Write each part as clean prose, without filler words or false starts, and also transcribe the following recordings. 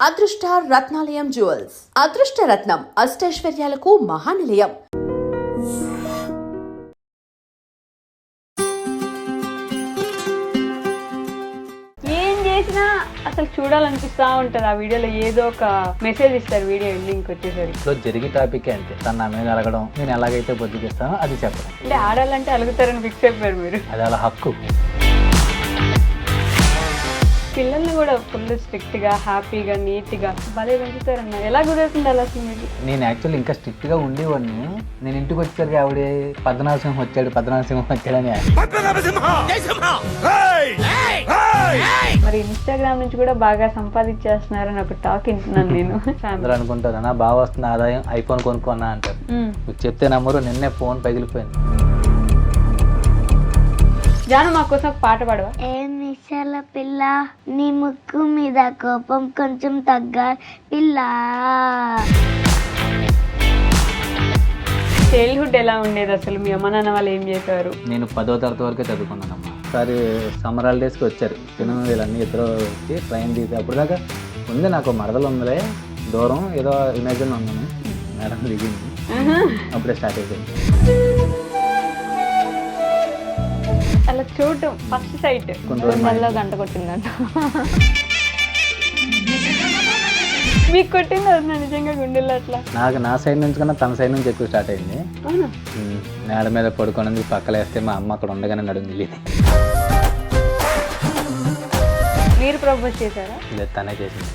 అదృష్ట రత్నాలయం జ్యువెల్స్ అదృష్ట రత్నం అష్టైశ్వర్యాలకు మహానిలయం. ఏం చేసినా అసలు చూడాలనిపిస్తా ఉంటుంది. ఆ వీడియోలో ఏదో ఒక మెసేజ్ ఇస్తారు వీడియో ఎండింగ్కి వచ్చేసరికి. సో జరిగే టాపిక్ అంతే, తన నా మీద అలగడం, నేను ఎలాగైతే బొద్దుకిస్తానో అది చెప్పడం. అంటే ఆడాలంటే అలుగుతారని ఫిక్స్ అయిపోయారు మీరు. అది అలా హక్కు. పిల్లల్ని కూడా ఫుల్ స్ట్రిక్ట్గా హ్యాపీగా నీట్గా భలే పెంచుతారన్న. ఎలా కుదురుతుంది అలా అసలు మీకు? నేను యాక్చువల్లీ ఇంకా స్ట్రిక్ట్గా ఉండేవాడిని. నేను ఇంటికి వచ్చేసరికి ఆవిడ పద్మనాభసింహం వచ్చాడని. మరి ఇన్స్టాగ్రామ్ నుంచి కూడా బాగా సంపాదించేస్తున్నారని ఒక టాక్ వింటున్నాను నేను. అందరూ అనుకుంటారు నా బాగా వస్తుంది ఆదాయం, ఐఫోన్ కొనుక్కున్నా అంటారు. మీకు చెప్తే నమ్మరు, నిన్నే ఫోన్ పగిలిపోయింది. జాను మా కోసం ఒక పాట పాడవా? ఏ మిసాల పిల్ల నీ ముక్కు మీద కోపం కొంచెం తగ్గా పిల్ల. చైల్డ్హుడ్ ఎలా ఉండేది అసలు? మీ అమ్మ నాన్న వాళ్ళు ఏం చేశారు? నేను 10వ తరగతి వరకే చదువుకున్నానమ్మా. ఒకసారి సమ్మర్ హాలిడేస్కి వచ్చారు చిన్న వీళ్ళన్నీ ఇద్దరు వచ్చి ట్రైన్ తీసి అప్పుడు దాకా ఉంది నాకు మరదలు ఉందిలే దూరం ఏదో ఇమాజిన్ ఉన్నాను. మేడం దిగింది, అప్పుడే స్టార్ట్ అయిపోయింది. అలా చూడటం ఫస్ట్ సైట్ గుండెల్లో గంట కొట్టిందంట. మీకు కొట్టింది అది నిజంగా గుండెల్లో? అట్లా నాకు నా సైడ్ నుంచి కన్నా తన సైడ్ నుంచి ఎక్కువ స్టార్ట్ అయింది. నేల మీద పడుకున్నది పక్కలేస్తే మా అమ్మ అక్కడ ఉండగానే నడుంది. మీరు ప్రపోజ్ చేశారా? లేదు, తనే చేసింది.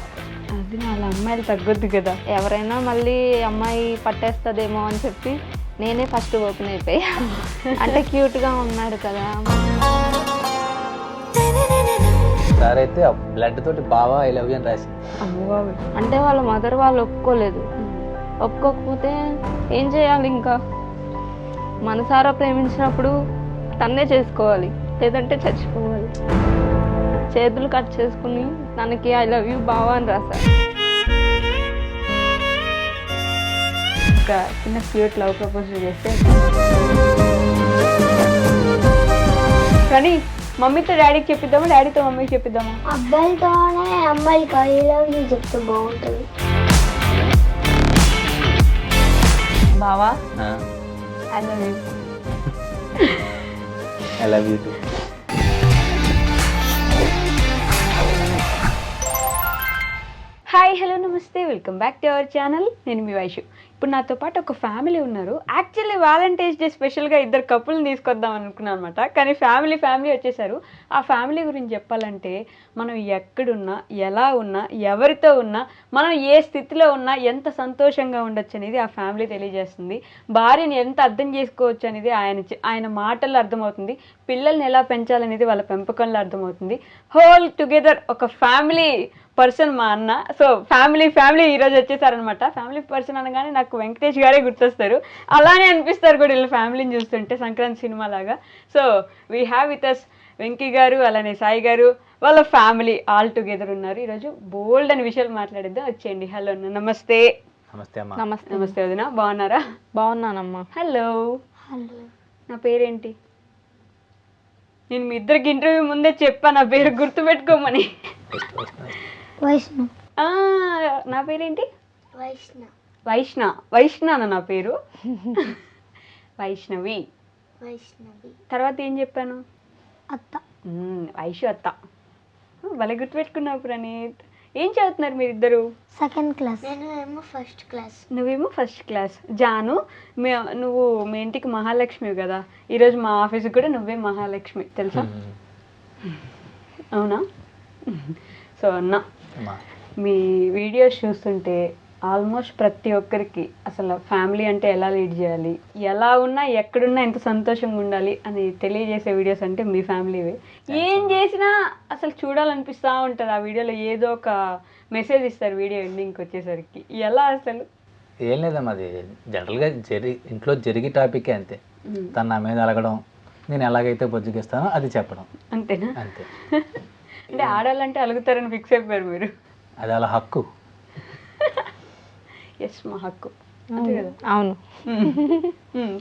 అది వాళ్ళ అమ్మాయిలు తగ్గొద్దు కదా. ఎవరైనా మళ్ళీ అమ్మాయి పట్టేస్తుందేమో అని చెప్పి నేనే ఫస్ట్ ఓపెన్ అయిపోయా. అంటే క్యూట్గా ఉన్నాడు కదా. సార్ అయితే బ్లడ్ తోటి బావా ఐ లవ్ యూ అని రాసి. అమ్మబాబు. అంటే వాళ్ళ మదర్ వాళ్ళు ఒప్పుకోలేదు. ఒప్పుకోకపోతే ఏం చేయాలి? ఇంకా మనసారా ప్రేమించినప్పుడు తన్నే చేసుకోవాలి, లేదంటే చచ్చిపోవాలి. చేతులు కట్ చేసుకుని తనకి ఐ లవ్ యూ బావా అని రాశారు. చిన్న క్యూట్ లవ్ ప్రపోజల్ చేస్తే కానీ మమ్మీతో డాడీకి చెప్పిద్దామా, డాడీతో మమ్మీకి చెప్పిద్దామా? అబ్బాయితోనే అమ్మాయికి ఐ లవ్ యూ చెప్తే బాగుంటుంది. బావా I love you. I love you too. Hi, hello, నమస్తే, welcome back to our channel. నేను మీ వైషు. ఇప్పుడు నాతో పాటు ఒక ఫ్యామిలీ ఉన్నారు. యాక్చువల్లీ వ్యాలంటైన్స్ డే స్పెషల్గా ఇద్దరు కపుల్ని తీసుకొద్దాం అనుకున్నాను అనమాట. కానీ ఫ్యామిలీ వచ్చేసారు. ఆ ఫ్యామిలీ గురించి చెప్పాలంటే మనం ఎక్కడున్నా, ఎలా ఉన్నా, ఎవరితో ఉన్నా, మనం ఏ స్థితిలో ఉన్నా ఎంత సంతోషంగా ఉండొచ్చు అనేది ఆ ఫ్యామిలీ తెలియజేస్తుంది. భార్యని ఎంత అర్థం చేసుకోవచ్చు అనేది ఆయన మాటల్లో అర్థమవుతుంది. పిల్లల్ని ఎలా పెంచాలనేది వాళ్ళ పెంపకంలో అర్థమవుతుంది. హోల్ టుగెదర్ ఒక ఫ్యామిలీ పర్సన్ మా అన్న. సో ఫ్యామిలీ ఈరోజు వచ్చేసారనమాట. ఫ్యామిలీ పర్సన్ అనగానే నాకు వెంకటేష్ గారే గుర్తొస్తారు. అలానే అనిపిస్తారు కూడా వీళ్ళ ఫ్యామిలీని చూస్తుంటే, సంక్రాంతి సినిమా లాగా. So we have with us Venky garu, అలానే సాయి గారు, వాళ్ళ ఫ్యామిలీ ఆల్ టుగెదర్ ఉన్నారు. ఈరోజు బోల్డ్ అని విషయాలు మాట్లాడిద్దాం. వచ్చేయండి. హలో అన్న. నమస్తే. నమస్తే అమ్మా. నమస్తే వదిన. బాగున్నారా? బాగున్నానమ్మా. హలో. హలో, నా పేరేంటి? నేను మీ ఇద్దరికి ఇంటర్వ్యూ ముందే చెప్పాను నా పేరు గుర్తుపెట్టుకోమని. వైష్ణవ్. నా పేరేంటి? వైష్ణవ్. వైష్ణవ్ నా పేరు. వైష్ణవి. తర్వాత ఏం చెప్పాను? అత్త. వైషు అత్త. భలే గుర్తుపెట్టుకున్నావు ప్రణీత్. ఏం చదువుతున్నారు మీరిద్దరు? Second class. నేనేమో ఫస్ట్ క్లాస్. నువ్వేమో ఫస్ట్ క్లాస్. జాను, నువ్వు మీ ఇంటికి మహాలక్ష్మి కదా. ఈరోజు మా ఆఫీస్కి కూడా నువ్వే మహాలక్ష్మి, తెలుసా? అవునా? సో అన్న, మీ వీడియోస్ చూస్తుంటే ఆల్మోస్ట్ ప్రతి ఒక్కరికి అసలు ఫ్యామిలీ అంటే ఎలా లీడ్ చేయాలి, ఎలా ఉన్నా ఎక్కడున్నా ఎంత సంతోషంగా ఉండాలి అని తెలియజేసే వీడియోస్ అంటే మీ ఫ్యామిలీవే. ఏం చేసినా అసలు చూడాలనిపిస్తూ ఉంటుంది. ఆ వీడియోలో ఏదో ఒక మెసేజ్ ఇస్తారు వీడియో ఎండింగ్కి వచ్చేసరికి. ఎలా అసలు? ఏం లేదమ్మా, అది జనరల్గా ఇంట్లో జరిగే టాపిక్ అంతే. తన నా మీద అలగడం, నేను ఎలాగైతే బొద్దుకిస్తానో అది చెప్పడం. అంతేనా? అంతే. అంటే ఆడాలంటే అలుగుతారని ఫిక్స్ అయిపోయారు మీరు. అది అలా హక్కు. ఎస్, మా హక్కు. అంతే కదా? అవును.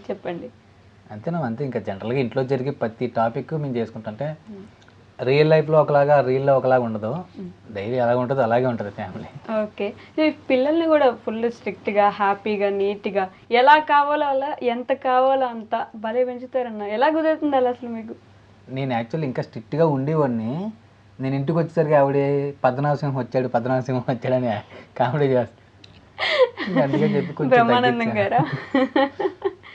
చెప్పండి. అంతేనా? అంతే. ఇంకా జనరల్గా ఇంట్లో జరిగే ప్రతి టాపిక్ మేము చేసుకుంటుంటే రియల్ లైఫ్లో ఒకలాగా రీల్లో ఒకలాగా ఉండదు, డైలీ ఎలా ఉంటుందో అలాగే ఉంటుంది ఫ్యామిలీ. ఓకే. ఈ పిల్లల్ని కూడా ఫుల్ స్ట్రిక్ట్గా హ్యాపీగా నీట్గా ఎలా కావాలో అలా ఎంత కావాలో అంత భలే పెంచుతారన్న. ఎలా కుదురుతుంది అలా అసలు మీకు? నేను యాక్చువల్లీ ఇంకా స్ట్రిక్ట్గా ఉండేవాడిని. నేను ఇంటికి వచ్చేసరికి ఆవిడ పద్మనాభసింహం వచ్చాడని కామెడీ చేస్తాను. అందుకే చెప్పి కొంచెం బ్రహ్మానందం గారా?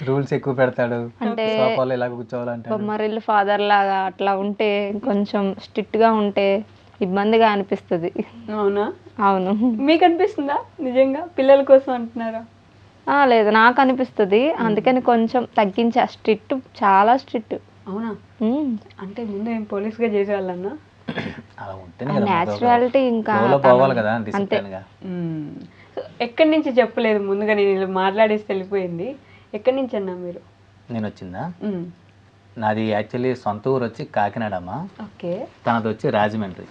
రూల్స్ ఎక్కువ పెడతాడు, అంటే సోఫాలో ఇలా కూర్చోవాలంటే. బొమ్మరిల్లు ఫాదర్ లాగా అట్లా ఉంటే కొంచెం స్ట్రిక్ట్ గా ఉంటే ఇబ్బందిగా అనిపిస్తుంది. అవునా? అవును. మీకు అనిపిస్తుందా నిజంగా పిల్లల కోసం అంటున్నారా? లేదు, నాకు అనిపిస్తుంది. అందుకని కొంచెం తగ్గించా. స్ట్రిక్ట్, చాలా స్ట్రిక్ట్. అవునా? అంటే ముందు ఏం పోలీస్గా చేసేవాళ్ళన్నా? అలా ఉంటేనే కదా న్యాచురాలిటీ ఇంకా పోవాలి కదా డిసిప్లిన్గా. ఎక్కడి నుంచి చెప్పలేదు ముందుగా? నేను ఇలా మాట్లాడేసి వెళ్ళిపోయింది. ఎక్కడి నుంచి అన్నా మీరు? నేను వచ్చిందా, నాది యాక్చువల్లీ సొంత ఊరు వచ్చి కాకినాడ అమ్మ. ఓకే. తనది వచ్చి రాజమండ్రి.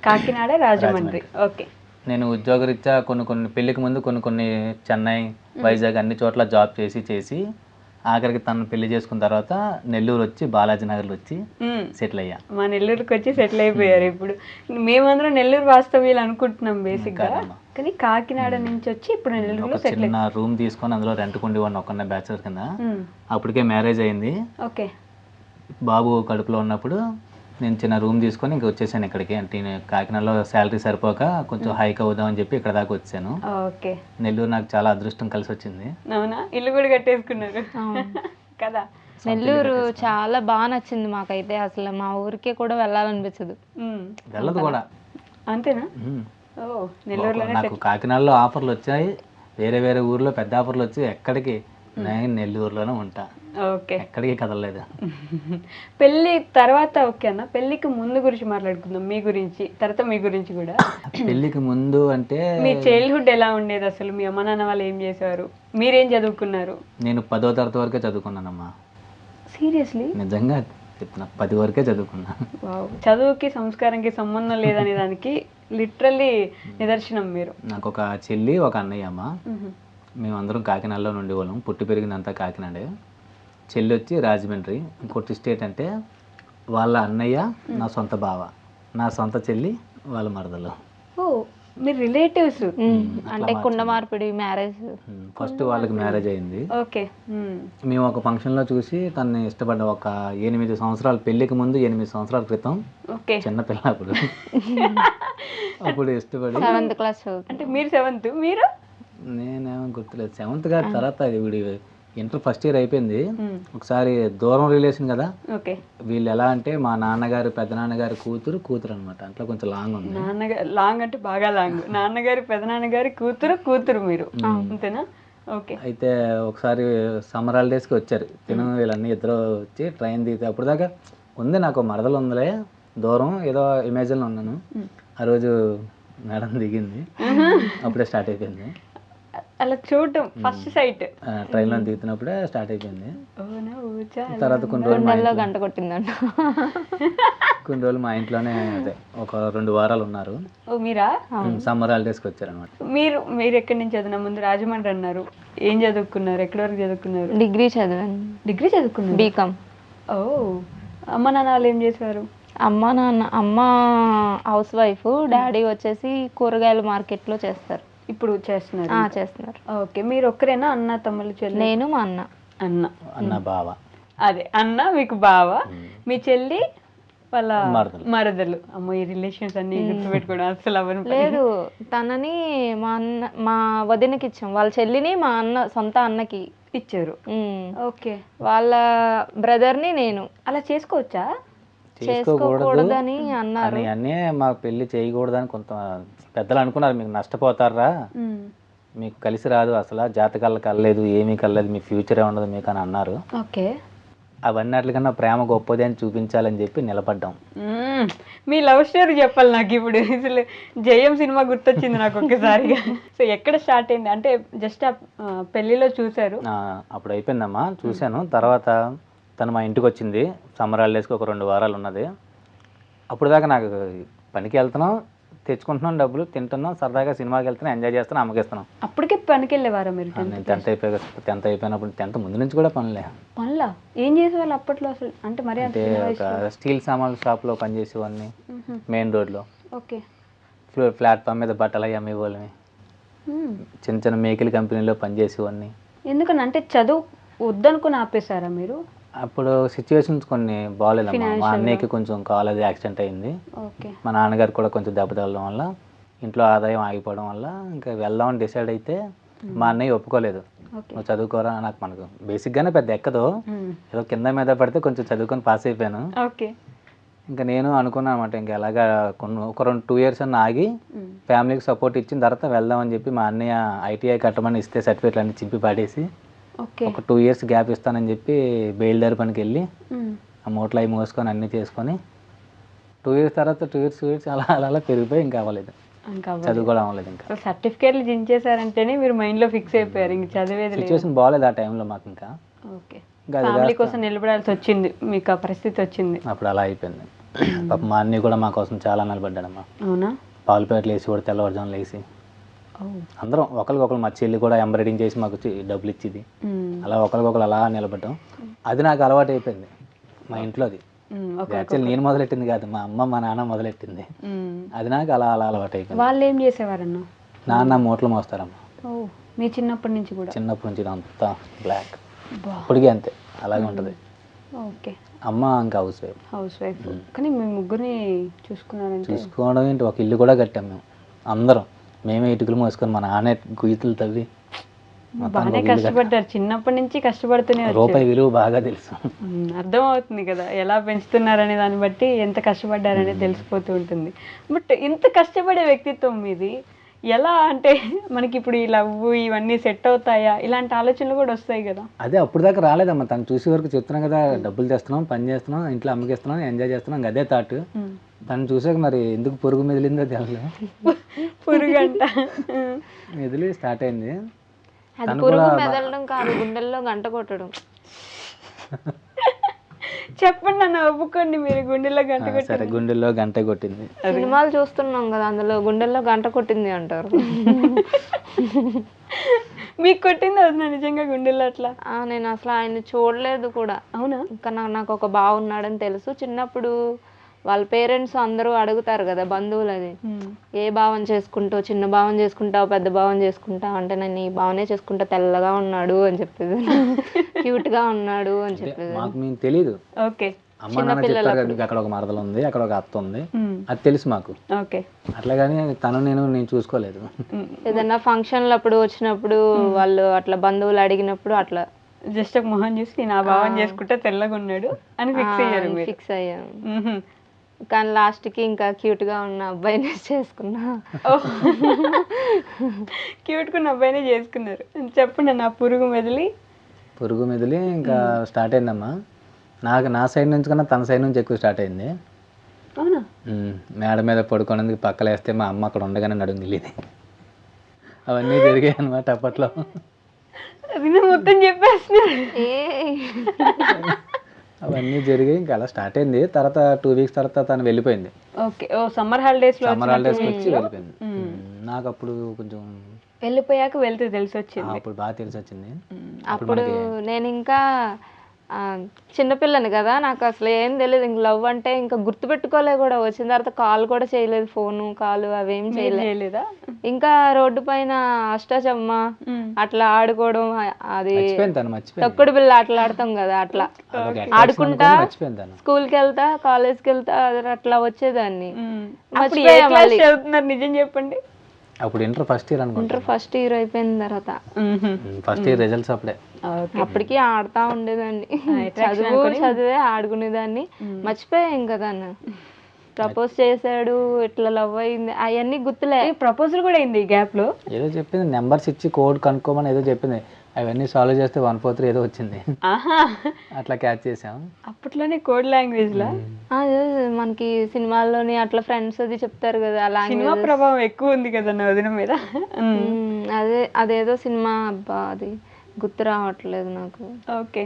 కాకినాడ రాజమండ్రి. ఓకే. నేను ఉద్యోగరీత్యా కొన్ని పెళ్ళికి ముందు కొన్ని చెన్నై, వైజాగ్ అన్ని చోట్ల జాబ్ చేసి ఆఖరికి తను పెళ్లి చేసుకున్న తర్వాత నెల్లూరు వచ్చి బాలాజీ నగర్లో వచ్చి సెటిల్ అయ్యా. మా నెల్లూరుకి వచ్చి సెటిల్ అయిపోయారు. ఇప్పుడు మేమందరం నెల్లూరు వాస్తవ్యాలు అనుకుంటున్నాం బేసిక్గా, కానీ కాకినాడ నుంచి వచ్చి ఇప్పుడు నెల్లూరులో సెటిల్. చిన్న రూమ్ తీసుకొని అందులో రెంట్కి ఉండేవాడిని ఒక్కనే బ్యాచులర్ కింద. అప్పటికే మ్యారేజ్ అయింది. ఓకే. బాబు కడుపులో ఉన్నప్పుడు నేను చిన్న రూమ్ తీసుకొని ఇంక వచ్చేసాను ఇక్కడికి. అంటే కాకినాడలో శాలరీ సరిపోక కొంచెం హైక్ అవుదామని చెప్పి ఇక్కడ దాకా వచ్చాను. ఓకే. నెల్లూరు నాకు చాలా అదృష్టం కలిసి వచ్చింది. అవునా? ఇల్లు కూడా కట్టేసుకున్నారు కదా? నెల్లూరు చాలా బాగా నచ్చింది మాకైతే. అసలు మా ఊరికే కూడా వెళ్ళాలనిపించదు. వెళ్ళదు కూడా. అంతేనా? ఓ, నెల్లూరులోనే. నాకు కాకినాడలో ఆఫర్లు వచ్చాయి, వేరే ఊర్లో పెద్ద ఆఫర్లు వచ్చి ఎక్కడికి, నేను నెల్లూరులోనే ఉంటా. ఓకే. ఎక్కడికి కదలలేదు. పెళ్ళి తర్వాత ఓకే అన్న, పెళ్ళికి ముందు గురించి మాట్లాడుకుందాం. మీ గురించి తర్వాత మీ గురించి కూడా. పెళ్ళికి ముందు అంటే మీ చైల్డ్హుడ్ ఎలా ఉండేది అసలు? మీ అమ్మ నాన్న వాళ్ళు ఏం చేసేవారు? మీరేం చదువుకున్నారు? నేను 10వ తరగతి వరకే చదువుకున్నానమ్మా. సీరియస్లీ? నిజంగా చెప్తున్నా, 10 వరకే చదువుకున్నా. చదువుకి సంస్కారంకి సంబంధం లేదనే దానికి లిటరల్లీ నిదర్శనం మీరు. నాకు ఒక చెల్లి, ఒక అన్నయ్య అమ్మ. మేమందరం కాకినాడలో ఉండేవాళ్ళం. పుట్టి పెరిగిందంతా కాకినాడే. చెల్లి వచ్చి రాజమండ్రి. ఇంకోటి స్టేట్ అంటే వాళ్ళ అన్నయ్య నా సొంత బావ, నా సొంత చెల్లి వాళ్ళ మరదలు. ఓ, మీరు రిలేటివ్స్? అంటే కుండ మార్పిడి మ్యారేజ్. ఫస్ట్ వాళ్ళకి మ్యారేజ్ అయింది. ఓకే. మేము ఒక ఫంక్షన్లో చూసి తనని ఇష్టపడ్డా. ఒక 8 సంవత్సరాలు, పెళ్ళికి ముందు 8 సంవత్సరాల క్రితం. ఓకే. చిన్నపిల్ల అప్పుడు. అప్పుడు ఇష్టపడి 7th క్లాస్. అంటే మీరు 7th, మీరు? నేనేమో గుర్తులేదు. 7th కాదు, తర్వాత వీడి ఇంటర్ ఫస్ట్ ఇయర్ అయిపోయింది. ఒకసారి దూరం రిలేషన్ కదా. ఓకే. వీళ్ళు ఎలా అంటే మా నాన్నగారు పెద్ద నాన్నగారి కూతురు అనమాట. అట్లా కొంచెం లాంగ్ ఉంది. లాంగ్ అంటే బాగా లాంగ్. నాన్నగారి పెద్ద నాన్నగారి కూతురు మీరు, అంతేనా? ఓకే. అయితే ఒకసారి సమ్మర్ హాలిడేస్కి వచ్చారు వీళ్ళన్నీ ఇద్దరు వచ్చి ట్రైన్ దిగితే. అప్పుడు దాకా ఉంది నాకు మరదలు ఉందిలే, దూరం ఏదో ఇమేజిన్లో ఉన్నాను. ఆ రోజు మేడం దిగింది, అప్పుడే స్టార్ట్ అయిపోయింది. అలా చూడటం ఫస్ట్ సైట్ ట్రైన్లో దిగుతున్నప్పుడే స్టార్ట్ అయిపోయింది. తర్వాత కొన్ని గంట కొట్టిందంట. రోజులు మా ఇంట్లోనే అదే ఒక 2 వారాలు ఉన్నారు. ఓ, మీరా? సమ్మర్ హాలిడేస్కి వచ్చారు అనమాట. మీరు ఎక్కడి నుంచి చదివినా? ముందు రాజమండ్రి అన్నారు. ఏం చదువుకున్నారు? ఎక్కడి వరకు చదువుకున్నారు? డిగ్రీ చదివాను. డిగ్రీ చదువుకున్నారు? బీకామ్. ఓ, అమ్మ నాన్న వాళ్ళు ఏం చేసేవారు? అమ్మ హౌస్ వైఫ్, డాడీ వచ్చేసి కూరగాయల మార్కెట్లో చేస్తారు. ఇప్పుడు చేస్తున్నారు? చేస్తున్నారు. ఓకే. మీరు ఒక్కరేనా? అన్న తమ్ముళ్ళు చెల్లి? నేను మా అన్న. అన్న బావ. అదే, అన్న మీకు బావ, మీ చెల్లి వాళ్ళ మరదలు. అమ్మో, ఈ రిలేషన్స్ అన్ని గుర్తుపెట్టుకోవడం అసలు అవన్నీ లేదు. తనని మా వదినకి ఇచ్చాం. వాళ్ళ చెల్లిని మా అన్న సొంత అన్నకి ఇచ్చారు. ఓకే. వాళ్ళ బ్రదర్ని నేను. అలా చేసుకోవచ్చా? చేసుకోకూడదని అన్నారు. అన్నీ మాకు పెళ్లి చేయకూడదని కొంత పెద్దలు అనుకున్నారు. మీకు నష్టపోతారా, మీకు కలిసి రాదు, అసలు జాతకాలు కలలేదు, ఏమీ కలలేదు, మీ ఫ్యూచరే ఉండదు మీకు అని అన్నారు. ఓకే. అవన్నట్లకన్నా ప్రేమ గొప్పది అని చూపించాలని చెప్పి నిలబడ్డాం. మీ లవ్ స్టోరీ చెప్పాలి నాకు ఇప్పుడు. అసలు జయం సినిమా గుర్తొచ్చింది నాకు ఒక్కసారిగా. సో ఎక్కడ స్టార్ట్ అయింది అంటే జస్ట్ పెళ్లిలో చూసారు? అప్పుడు అయిపోయిందమ్మా, చూశాను. తర్వాత తను మా ఇంటికి వచ్చింది. సమ్మర్ హాలిడేస్కి ఒక 2 వారాలు ఉన్నది. అప్పుడు దాకా నాకు పనికి వెళ్తున్నాం, తెచ్చుకుంటున్నాం డబ్బులు, తింటున్నాం, సరదాగా సినిమాకి వెళ్తున్నాం, ఎంజాయ్ చేస్తున్నాం, అమ్మకి ఇస్తున్నాం. అప్పటికే పనికి వెళ్ళేవారా మీరు? నేను 10th అయిపోయినప్పుడు 10th ముందు నుంచి కూడా పనులే. పనులా ఏం చేసేవాళ్ళు అప్పట్లో అసలు? అంటే మరి అంటే ఒక స్టీల్ సామాన్ల షాప్లో పనిచేసేవాడిని, మెయిన్ రోడ్లో. ఓకే. ప్లాట్ఫామ్ మీద బట్టలు అవి అమ్మేవాళ్ళని, చిన్న చిన్న మేకిల్ కంపెనీలో పనిచేసేవాడిని. ఎందుకని అంటే చదువు వద్దనుకుని ఆపేశారా మీరు? అప్పుడు సిచ్యువేషన్స్ కొన్ని బాగాలేదమ్మా. మా అన్నయ్యకి కొంచెం కాలేజ్ యాక్సిడెంట్ అయింది. ఓకే. మా నాన్నగారు కూడా కొంచెం దెబ్బ తగలడం వల్ల, ఇంట్లో ఆదాయం ఆగిపోవడం వల్ల ఇంకా వెళ్దామని డిసైడ్ అయితే మా అన్నయ్య ఒప్పుకోలేదు. నువ్వు చదువుకోరా, మనకు బేసిక్గానే పెద్ద ఎక్కదు, ఏదో కింద మీద పడితే కొంచెం చదువుకొని పాస్ అయిపోయాను. ఓకే. ఇంకా నేను అనుకున్నాను అనమాట, ఇంకా ఎలాగా ఒక 2 years అన్న ఆగి ఫ్యామిలీకి సపోర్ట్ ఇచ్చిన తర్వాత వెళ్దామని చెప్పి మా అన్నయ్య ITI కట్టమని ఇస్తే సర్టిఫికేట్లు అన్ని చింపి పాడేసి ఒక 2 years గ్యాప్ ఇస్తానని చెప్పి బయలుదేరి పనికి వెళ్ళి ఆ మూటలు అవి మోసుకొని అన్నీ చేసుకొని 2 years తర్వాత 2 years అలా అలా పెరిగిపోయి ఇంకా అవ్వలేదు, చదువుకోవడం అవ్వలేదు. ఇంకా సర్టిఫికేట్లు జించేసారంటేనే మీరు మైండ్లో ఫిక్స్ అయిపోయారు, ఇంక చదివేది సిచ్యువేషన్ బాగాలేదు ఆ టైంలో మాకు. ఇంకా ఓకే. ఫ్యామిలీ కోసం నిలబడాల్సి వచ్చింది, మీకు ఆ పరిస్థితి వచ్చింది. అప్పుడు అలా అయిపోయింది. పాప మా అన్నయ్య కూడా మా కోసం చాలా నిలబడ్డాడమ్మా. అవునా? పాలుపేటలు వేసి కూడా తెల్లవారుజాములు వేసి అందరం ఒకరికొకరు, మా చెల్లి కూడా ఎంబ్రాయిడింగ్ చేసి మాకు డబ్బులు ఇచ్చింది. అలా ఒకరికొకరు అలా నిలబడ్డాం. అది నాకు అలవాటు అయిపోయింది మా ఇంట్లో. అది యాక్చువల్లీ నేను మొదలెట్టింది కాదు, మా అమ్మ మా నాన్న మొదలెట్టింది. అది నాకు అలా అలా అలవాటు అయిపోయింది. వాళ్ళు ఏం చేసేవారన్నా? నాన్న మూటలు మోస్తారమ్మా. మీ చిన్నప్పటి నుంచి కూడా? చిన్నప్పటి నుంచి అంతా బ్లాక్, ఇప్పటికీ అంతే, అలాగే ఉంటుంది. ఓకే. అమ్మ ఇంకా హౌస్ వైఫ్. కానీ మేము ముగ్గురిని చూసుకోవడం ఏంటి, ఒక ఇల్లు కూడా కట్టాం మేము అందరం. మేమే ఇటుకలు మోసుకొని మా నాన్న గుయ్యలు తవ్వి బాగానే కష్టపడ్డారు. చిన్నప్పటి నుంచి కష్టపడుతూనే రూపాయి విలువ బాగా తెలుసు. అర్థం అవుతుంది కదా ఎలా పెంచుతున్నారనే దాన్ని బట్టి ఎంత కష్టపడ్డారనేది తెలిసిపోతూ ఉంటుంది. బట్ ఇంత కష్టపడే వ్యక్తిత్వం మీది ఎలా అంటే మనకి ఇప్పుడు ఈ లవ్ ఇవన్నీ సెట్ అవుతాయా, ఇలాంటి ఆలోచనలు కూడా వస్తాయి కదా? అదే అప్పుడు దాకా రాలేదమ్మా. తను చూసే వరకు చెప్తున్నాం కదా, డబ్బులు తెస్తున్నాం, పని చేస్తున్నాం, ఇంట్లో అమ్మకిస్తున్నాం, ఎంజాయ్ చేస్తున్నాం, అదే థాట్. తను చూసాక మరి ఎందుకు పొరుగు మెదిలిందో తెలియదు. పురుగు అంట మెదిలి స్టార్ట్ అయింది. అది పురుగు మెదలడం కాదు, గుండెల్లో గంట కొట్టడం. చెప్పండి అన్న, ఒప్పుకోండి. మీరు గుండెల్లో గంట కొట్టి? సరే, గుండెల్లో గంట కొట్టింది. సినిమాలు చూస్తున్నాం కదా, అందులో గుండెల్లో గంట కొట్టింది అంటారు. మీకు కొట్టింది అది నిజంగా గుండెల్లో అట్లా? నేను అసలు ఆయన చూడలేదు కూడా. అవునా? ఇంకా నాకు ఒక బావ ఉన్నాడని తెలుసు. చిన్నప్పుడు వాళ్ళ పేరెంట్స్ అందరూ అడుగుతారు కదా బంధువులు, అది ఏ భావం చేసుకుంటావు, చిన్న భావం చేసుకుంటావు, పెద్ద భావం చేసుకుంటావు అంటే, నేను ఈ భావనే చేసుకుంటా, తెల్లగా ఉన్నాడు అని చెప్పేది, క్యూట్ గా ఉన్నాడు అని చెప్పేది. మాకు మేము తెలీదు. ఓకే. అమ్మ నాన్న చెప్తారు కదా, మీకు అక్కడ ఒక మరదలు ఉంది, అక్కడ ఒక అత్త ఉంది, అది తెలుసు మాకు. ఓకే. అట్లా కానీ తను నేను చూసుకోలేదు. ఏదన్నా ఫంక్షన్లు అప్పుడు వచ్చినప్పుడు వాళ్ళు అట్లా బంధువులు అడిగినప్పుడు అట్లా జస్ట్ ఒక మొహం చూసి నేను ఆ భావం చేసుకుంటా, తెల్లగా ఉన్నాడు అని ఫిక్స్ అయ్యారు? ఫిక్స్ అయ్యాను. కానీ లాస్ట్ కి ఇంకా క్యూట్ గా ఉన్న అబ్బాయిని చేసుకున్నా. క్యూట్ గా ఉన్న అబ్బాయినే చేసుకున్నారు. చెప్పండి నా పురుగు మెదిలి ఇంకా స్టార్ట్ అయిందమ్మా. నా సైడ్ నుంచి కన్నా తన సైడ్ నుంచి ఎక్కువ స్టార్ట్ అయింది. అవునా? మేడ మీద పడుకునేందుకు పక్కలేస్తే మా అమ్మ అక్కడ ఉండగానే నడుము గిల్లింది. అవన్నీ జరిగాయి అనమాట అప్పట్లో. మొత్తం చెప్పేస్తున్నా. అవన్నీ జరిగాయి. ఇంకా అలా స్టార్ట్ అయింది. తర్వాత 2 weeks తర్వాత తను వెళ్ళిపోయింది. ఓకే. సమ్మర్ హాలిడేస్కి వచ్చి వెళ్ళిపోయింది. నాకు అప్పుడు కొంచెం వెళ్ళిపోయాక వెళ్తే తెలిసి వచ్చింది. అప్పుడు బాగా తెలిసి వచ్చింది. అప్పుడు నేను ఇంకా చిన్నపిల్లని కదా, నాకు అసలు ఏం తెలియదు. ఇంక లవ్ అంటే ఇంకా గుర్తుపెట్టుకోలే కూడా. వచ్చిన తర్వాత కాల్ కూడా చేయలేదు, ఫోను కాలు అవేం చేయలేదా? ఇంకా రోడ్డు పైన అష్టాచమ్మ అట్లా ఆడుకోవడం, అది తొక్కుడు బిళ్ళ అట్లా ఆడతాం కదా, అట్లా ఆడుకుంటా స్కూల్కి వెళ్తా, కాలేజ్కి వెళ్తా, అట్లా వచ్చేదాన్ని. నిజం చెప్పండి. అప్పుడు ఇంటర్ ఫస్ట్ ఇయర్ అయిపోయిన తర్వాత ఫస్ట్ ఇయర్ రిజల్ట్స్ అప్పుడే. అప్పటికి ఆడుతా ఉండేదాన్ని, చదివే ఆడుకునేదాన్ని. మర్చిపోయా ఇంకా దాన్ని. ప్రపోజ్ చేశాడు, ఇట్లా లవ్ అయింది, అవన్నీ గుర్తులే. ప్రపోజల్ కూడా అయింది ఈ గ్యాప్ లో. ఏదో చెప్పింది, నెంబర్స్ ఇచ్చి కోడ్ కనుక్కోమని ఏదో చెప్పింది. అవన్నీ సాల్వ్ చేస్తే 143 ఏదో వచ్చింది. అట్లా క్యాచ్ చేసాం. అప్పట్లోనే కోడ్ లాంగ్వేజ్ లా మనకి సినిమాల్లోని అట్లా ఫ్రెండ్స్ అది చెప్తారు కదా, అలా సినిమా ప్రభావం ఎక్కువ ఉంది కదా నా వదిన మీద. అదేదో సినిమా, అబ్బా అది గుర్తు రావట్లేదు నాకు. ఓకే,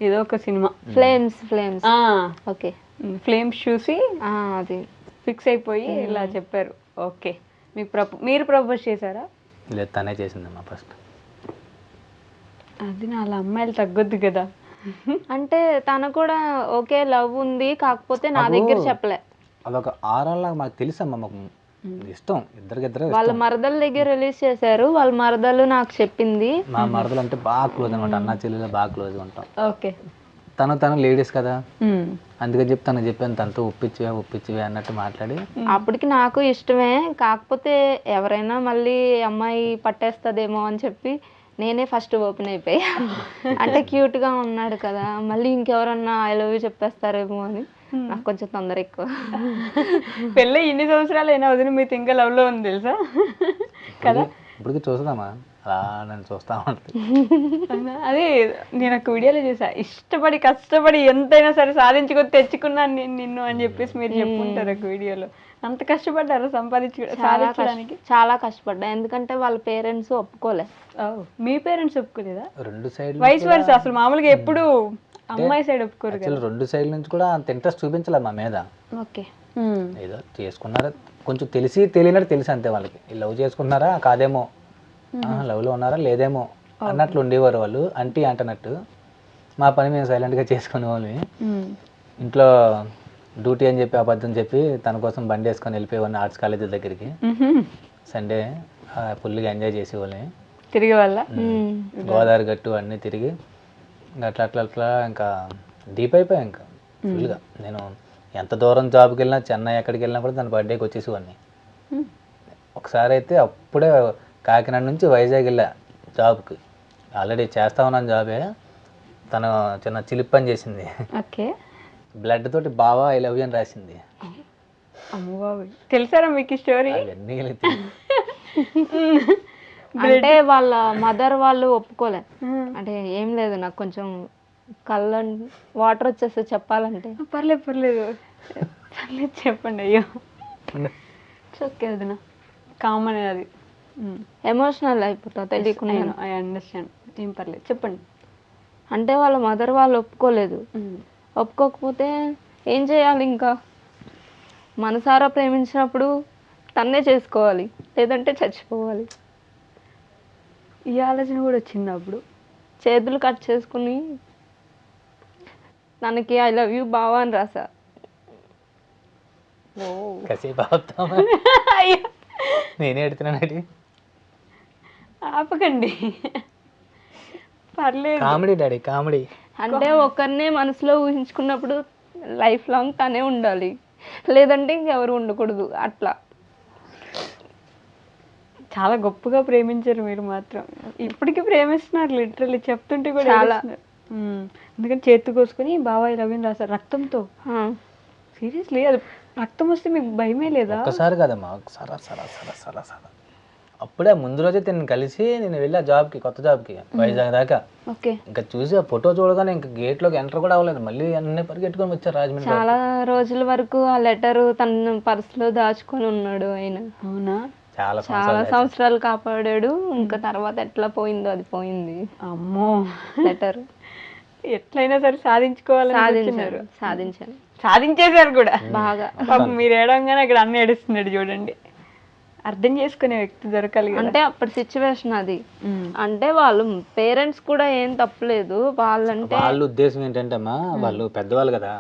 ఏదో ఒక సినిమా. ఫ్లేమ్స్. ఓకే, ఫ్లేమ్స్ చూసి అది ఫిక్స్ అయిపోయి ఇలా చెప్పారు. ఓకే. మీరు ప్రపోజ్ చేశారా? లేదు, తనే చేసిందమ్మా ఫస్ట్. అది నా అమ్మాయిలు తగ్గొద్దు కదా. అంటే తను కూడా ఓకే లవ్ ఉంది, కాకపోతే నా దగ్గర చెప్పలే. అదొక ఆరాల్లా మాకు తెలుసమ్మా, మాకు ఇష్టం, ఇద్దరికిద్దరే వాళ్ళ మరదల దగ్గర రిలీజ్ చేశారు, వాళ్ళ మరదలు నాకు చెప్పింది. మా మరదలు అంటే బాగా క్లోజ్ అనమాట, అన్న చెల్లెలు బాగా క్లోజ్గా ఉంటాం. ఓకే. తను లేడీస్ కదా, అందుకని చెప్పి తనకు చెప్పాను, తనతో ఒప్పించివే అన్నట్టు మాట్లాడి. అప్పటికి నాకు ఇష్టమే, కాకపోతే ఎవరైనా మళ్ళీ అమ్మాయి పట్టేస్తుందేమో అని చెప్పి నేనే ఫస్ట్ ఓపెన్ అయిపోయా. అంటే క్యూట్గా ఉన్నాడు కదా, మళ్ళీ ఇంకెవరన్నా ఐ లవ్ యూ చెప్పేస్తారేమో అని నాకు కొంచెం తొందర ఎక్కువ. పెళ్ళి ఇన్ని సంవత్సరాలు అయినా వదిన మీతో ఇంకా లవ్లో ఉంది తెలుసా కదా. ఇప్పటికి చూస్తామా, అలా నన్ను చూస్తా ఉంటుంది. అదే నేను ఒక వీడియోలో చూసా, ఇష్టపడి కష్టపడి ఎంతైనా సరే సాధించుకొని తెచ్చుకున్నాను నేను నిన్ను అని చెప్పేసి మీరు చెప్పుకుంటారు ఒక వీడియోలో. అంత కష్టపడ్డారు సాధించడానికి? చాలా కష్టపడ్డా, ఎందుకంటే వాళ్ళ పేరెంట్స్ ఒప్పుకోలే. మీ పేరెంట్స్ ఒప్పుకోలేదా? రెండు సైడ్ వైస్ వర్సా, అసలు మామూలుగా ఎప్పుడు అమ్మాయి సైడ్ ఒప్పుకోరు కదా. రెండు సైడ్ నుంచి కూడా అంత ఇంట్రెస్ట్ చూపించలేదు మా మీద. ఓకే. ఏదో చేసుకున్నారా, కొంచెం తెలియనట్టు తెలిసి అంతే వాళ్ళకి. లవ్ చేసుకున్నారా కాదేమో, లవ్లో ఉన్నారా లేదేమో అన్నట్లు ఉండేవారు వాళ్ళు, అంటీ అంటనట్టు. మా పని మేము సైలెంట్గా చేసుకునే వాళ్ళని. ఇంట్లో డ్యూటీ అని చెప్పి అబద్ధం చెప్పి తన కోసం బండి వేసుకొని వెళ్ళిపోయేవాడిని ఆర్ట్స్ కాలేజీ దగ్గరికి. సండే ఫుల్గా ఎంజాయ్ చేసేవాళ్ళని, తిరిగి వాళ్ళ గోదావరి గట్టు అన్నీ తిరిగి అట్లా ఇంకా డీప్ అయిపోయా. ఇంకా ఫుల్గా నేను ఎంత దూరం జాబ్కి వెళ్ళినా, చెన్నై ఎక్కడికి వెళ్ళినా కూడా తన బర్త్డేకి వచ్చేసేవాడిని. ఒకసారి అయితే అప్పుడే కాకినాడ నుంచి వైజాగ్ వెళ్ళా జాబ్కి, ఆల్రెడీ చేస్తా ఉన్నాను జాబే. తను చిన్న చిలిప్ పని చేసింది. ఓకే. బ్లడ్ తోటి బావా ఐ లవ్ యూ అని రాసింది. అమ్మబాబు, తెలుసారా మీకు ఈ స్టోరీ? అవన్నీ అంటే వాళ్ళ మదర్ వాళ్ళు ఒప్పుకోలే. అంటే ఏం లేదు, నాకు కొంచెం కళ్ళ వాటర్ వచ్చేస్తే చెప్పాలంటే. పర్లేదు చెప్పండి. అయ్యో ఓకే వదిన, కామన్ అది. ఎమోషనల్ అయిపోతా తెలియకుండా. ఐ అండర్స్టాండ్, ఏం పర్లేదు చెప్పండి. అంటే వాళ్ళ మదర్ వాళ్ళు ఒప్పుకోలేదు. ఒప్పుకోకపోతే ఏం చేయాలి, ఇంకా మనసారా ప్రేమించినప్పుడు తన్నే చేసుకోవాలి, లేదంటే చచ్చిపోవాలి. ఈ ఆలోచన కూడా వచ్చింది అప్పుడు. చేతులు కట్ చేసుకుని తనకి ఐ లవ్ యూ బావా అని రాసా. నేనే ఎడుతున్నాను. ఆపకండి, పర్లేదు. Comedy daddy, comedy. అంటే ఒకరినే మనసులో ఊహించుకున్నప్పుడు లైఫ్ లాంగ్ తనే ఉండాలి, లేదంటే ఇంకెవరు ఉండకూడదు. అట్లా చాలా గొప్పగా ప్రేమించారు మీరు మాత్రం. ఇప్పటికీ ప్రేమిస్తున్నారు లిటరల్లీ, చెప్తుంటే కూడా చాలా. ఎందుకంటే చేతి కోసుకొని బాబాయ్ రవిని రాశారు రక్తంతో. సీరియస్లీ, అది రక్తం వస్తే మీకు భయమే లేదా? ఒక్కసారి కదమ్మా, సరా అప్పుడే ముందు రోజే నేను కలిసి నేను వెళ్ళా జాబ్కి, కొత్త జాబ్కి వైజాగ్ దాకా. ఓకే. ఇంకా చూసి ఆ ఫోటో చూడగానే ఇంకా గేట్లోకి ఎంటర్ కూడా అవ్వలేదు, మళ్ళీ అన్నీ పరిగెట్టుకొని వచ్చారు రాజమండ్రి. చాలా రోజుల వరకు ఆ లెటర్ తన పర్సులో దాచుకొని ఉన్నాడు ఆయన. అవునా? చాలా సంవత్సరాలు కాపాడాడు. ఇంకా తర్వాత ఎట్లా పోయిందో అది పోయింది. అమ్మో, లెటర్ ఎట్లయినా సరే సాధించుకోవాలని సాధించేశారు కూడా బాగా. పాపం మీరు ఏడంగానే అక్కడ అన్ని ఏడుస్తున్నాడు చూడండి. అర్థం చేసుకునే వ్యక్తి దొరకాలి. అంటే అప్పటి సిచ్యువేషన్ అది. అంటే వాళ్ళు పేరెంట్స్ కూడా ఏం తప్పలేదు. వాళ్ళ ఉద్దేశం ఏంటంటే అమ్మా, వాళ్ళు పెద్దవాళ్ళు కదా,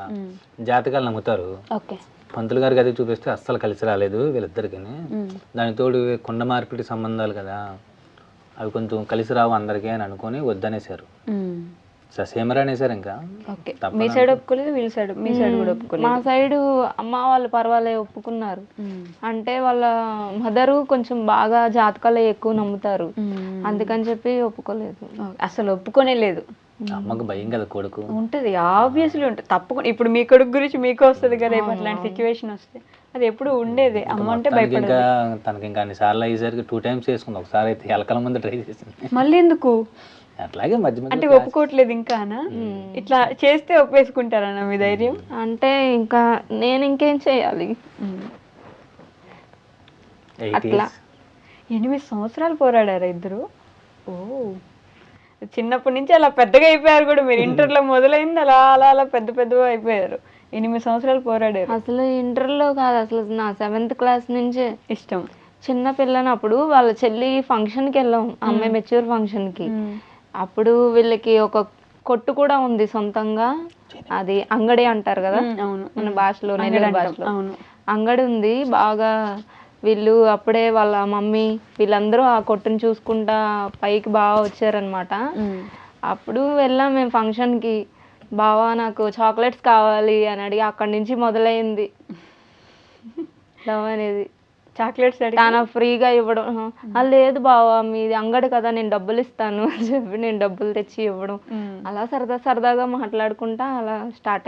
జాతకాలు నమ్ముతారు. ఓకే. పంతులు గారికి అది చూపిస్తే అస్సలు కలిసి రాలేదు వీళ్ళిద్దరికి. దానికి తోడు కొండ మార్పిడి సంబంధాలు కదా, అవి కొంచెం కలిసి రావు అందరికీ అని అనుకొని వద్దనేసారు. ససేమరా అనేసారు. ఇంకా మీ సైడ్ ఒప్పుకోలేదు, వీళ్ళ సైడ్ మీ సైడ్ కూడా ఒప్పుకోలేదు. మా సైడ్ అమ్మ వాళ్ళు పర్వాలేదు ఒప్పుకున్నారు. అంటే వాళ్ళ మదరు కొంచెం బాగా జాతకాలు ఎక్కువ నమ్ముతారు, అందుకని చెప్పి ఒప్పుకోలేదు. అసలు ఒప్పుకోనే లేదు. అమ్మకు భయం కదా, కొడుకు ఉంటది, ఆబ్వియస్లీ ఉంటుంది తప్పకుండా. ఇప్పుడు మీ కొడుకు గురించి మీకు వస్తుంది కదా, ఇప్పుడు అట్లాంటి సిచ్యువేషన్ వస్తే అది ఎప్పుడు ఉండేది. అమ్మ అంటే భయపడదు. తనకి ఇంకా అన్నిసార్లు అయ్యేసరికి 2 times చేసుకుంది. ఒకసారి అయితే ఎలకల ముందు ట్రై చేసింది. మళ్ళీ ఎందుకు అట్లాగే మధ్య మధ్య అంటే ఒప్పుకోవట్లేదు ఇంకా? ఇట్లా చేస్తే ఒప్పేసుకుంటారన్న మీ ధైర్యం? అంటే ఇంకా నేను ఇంకేం చేయాలి. అట్లా 8 సంవత్సరాలు పోరాడారు ఇద్దరు. ఓ, చిన్నప్పటి నుంచి అలా పెద్దగా అయిపోయారు కూడా మీరు. ఇంటర్లో మొదలైంది అలా అలా అలా పెద్దగా అయిపోయారు. 8 సంవత్సరాలు పోరాడారు. అసలు ఇంటర్లో కాదు, అసలు నా 7th క్లాస్ నుంచే ఇష్టం. చిన్న పిల్లనప్పుడు వాళ్ళ చెల్లి ఫంక్షన్కి వెళ్ళాం, అమ్మాయి మెచ్యూర్ ఫంక్షన్కి. అప్పుడు వీళ్ళకి ఒక కొట్టు కూడా ఉంది సొంతంగా, అది అంగడి అంటారు కదా మన భాషలో, నెల్లూరు భాషలో అంగడి ఉంది. బాగా వీళ్ళు అప్పుడే వాళ్ళ మమ్మీ వీళ్ళందరూ ఆ కొట్టుని చూసుకుంటా పైకి బాగా వచ్చారనమాట. అప్పుడు వెళ్ళాం మేము ఫంక్షన్కి. బావా నాకు చాక్లెట్స్ కావాలి అని అడిగి అక్కడి నుంచి మొదలైంది లవ్ అనేది. చాక్లెట్స్ తన ఫ్రీగా ఇవ్వడం, లేదు బావా మీది అంగడి కదా నేను డబ్బులు ఇస్తాను అని చెప్పి నేను డబ్బులు తెచ్చి ఇవ్వడం, అలా సరదాగా మాట్లాడుకుంటా అలా స్టార్ట్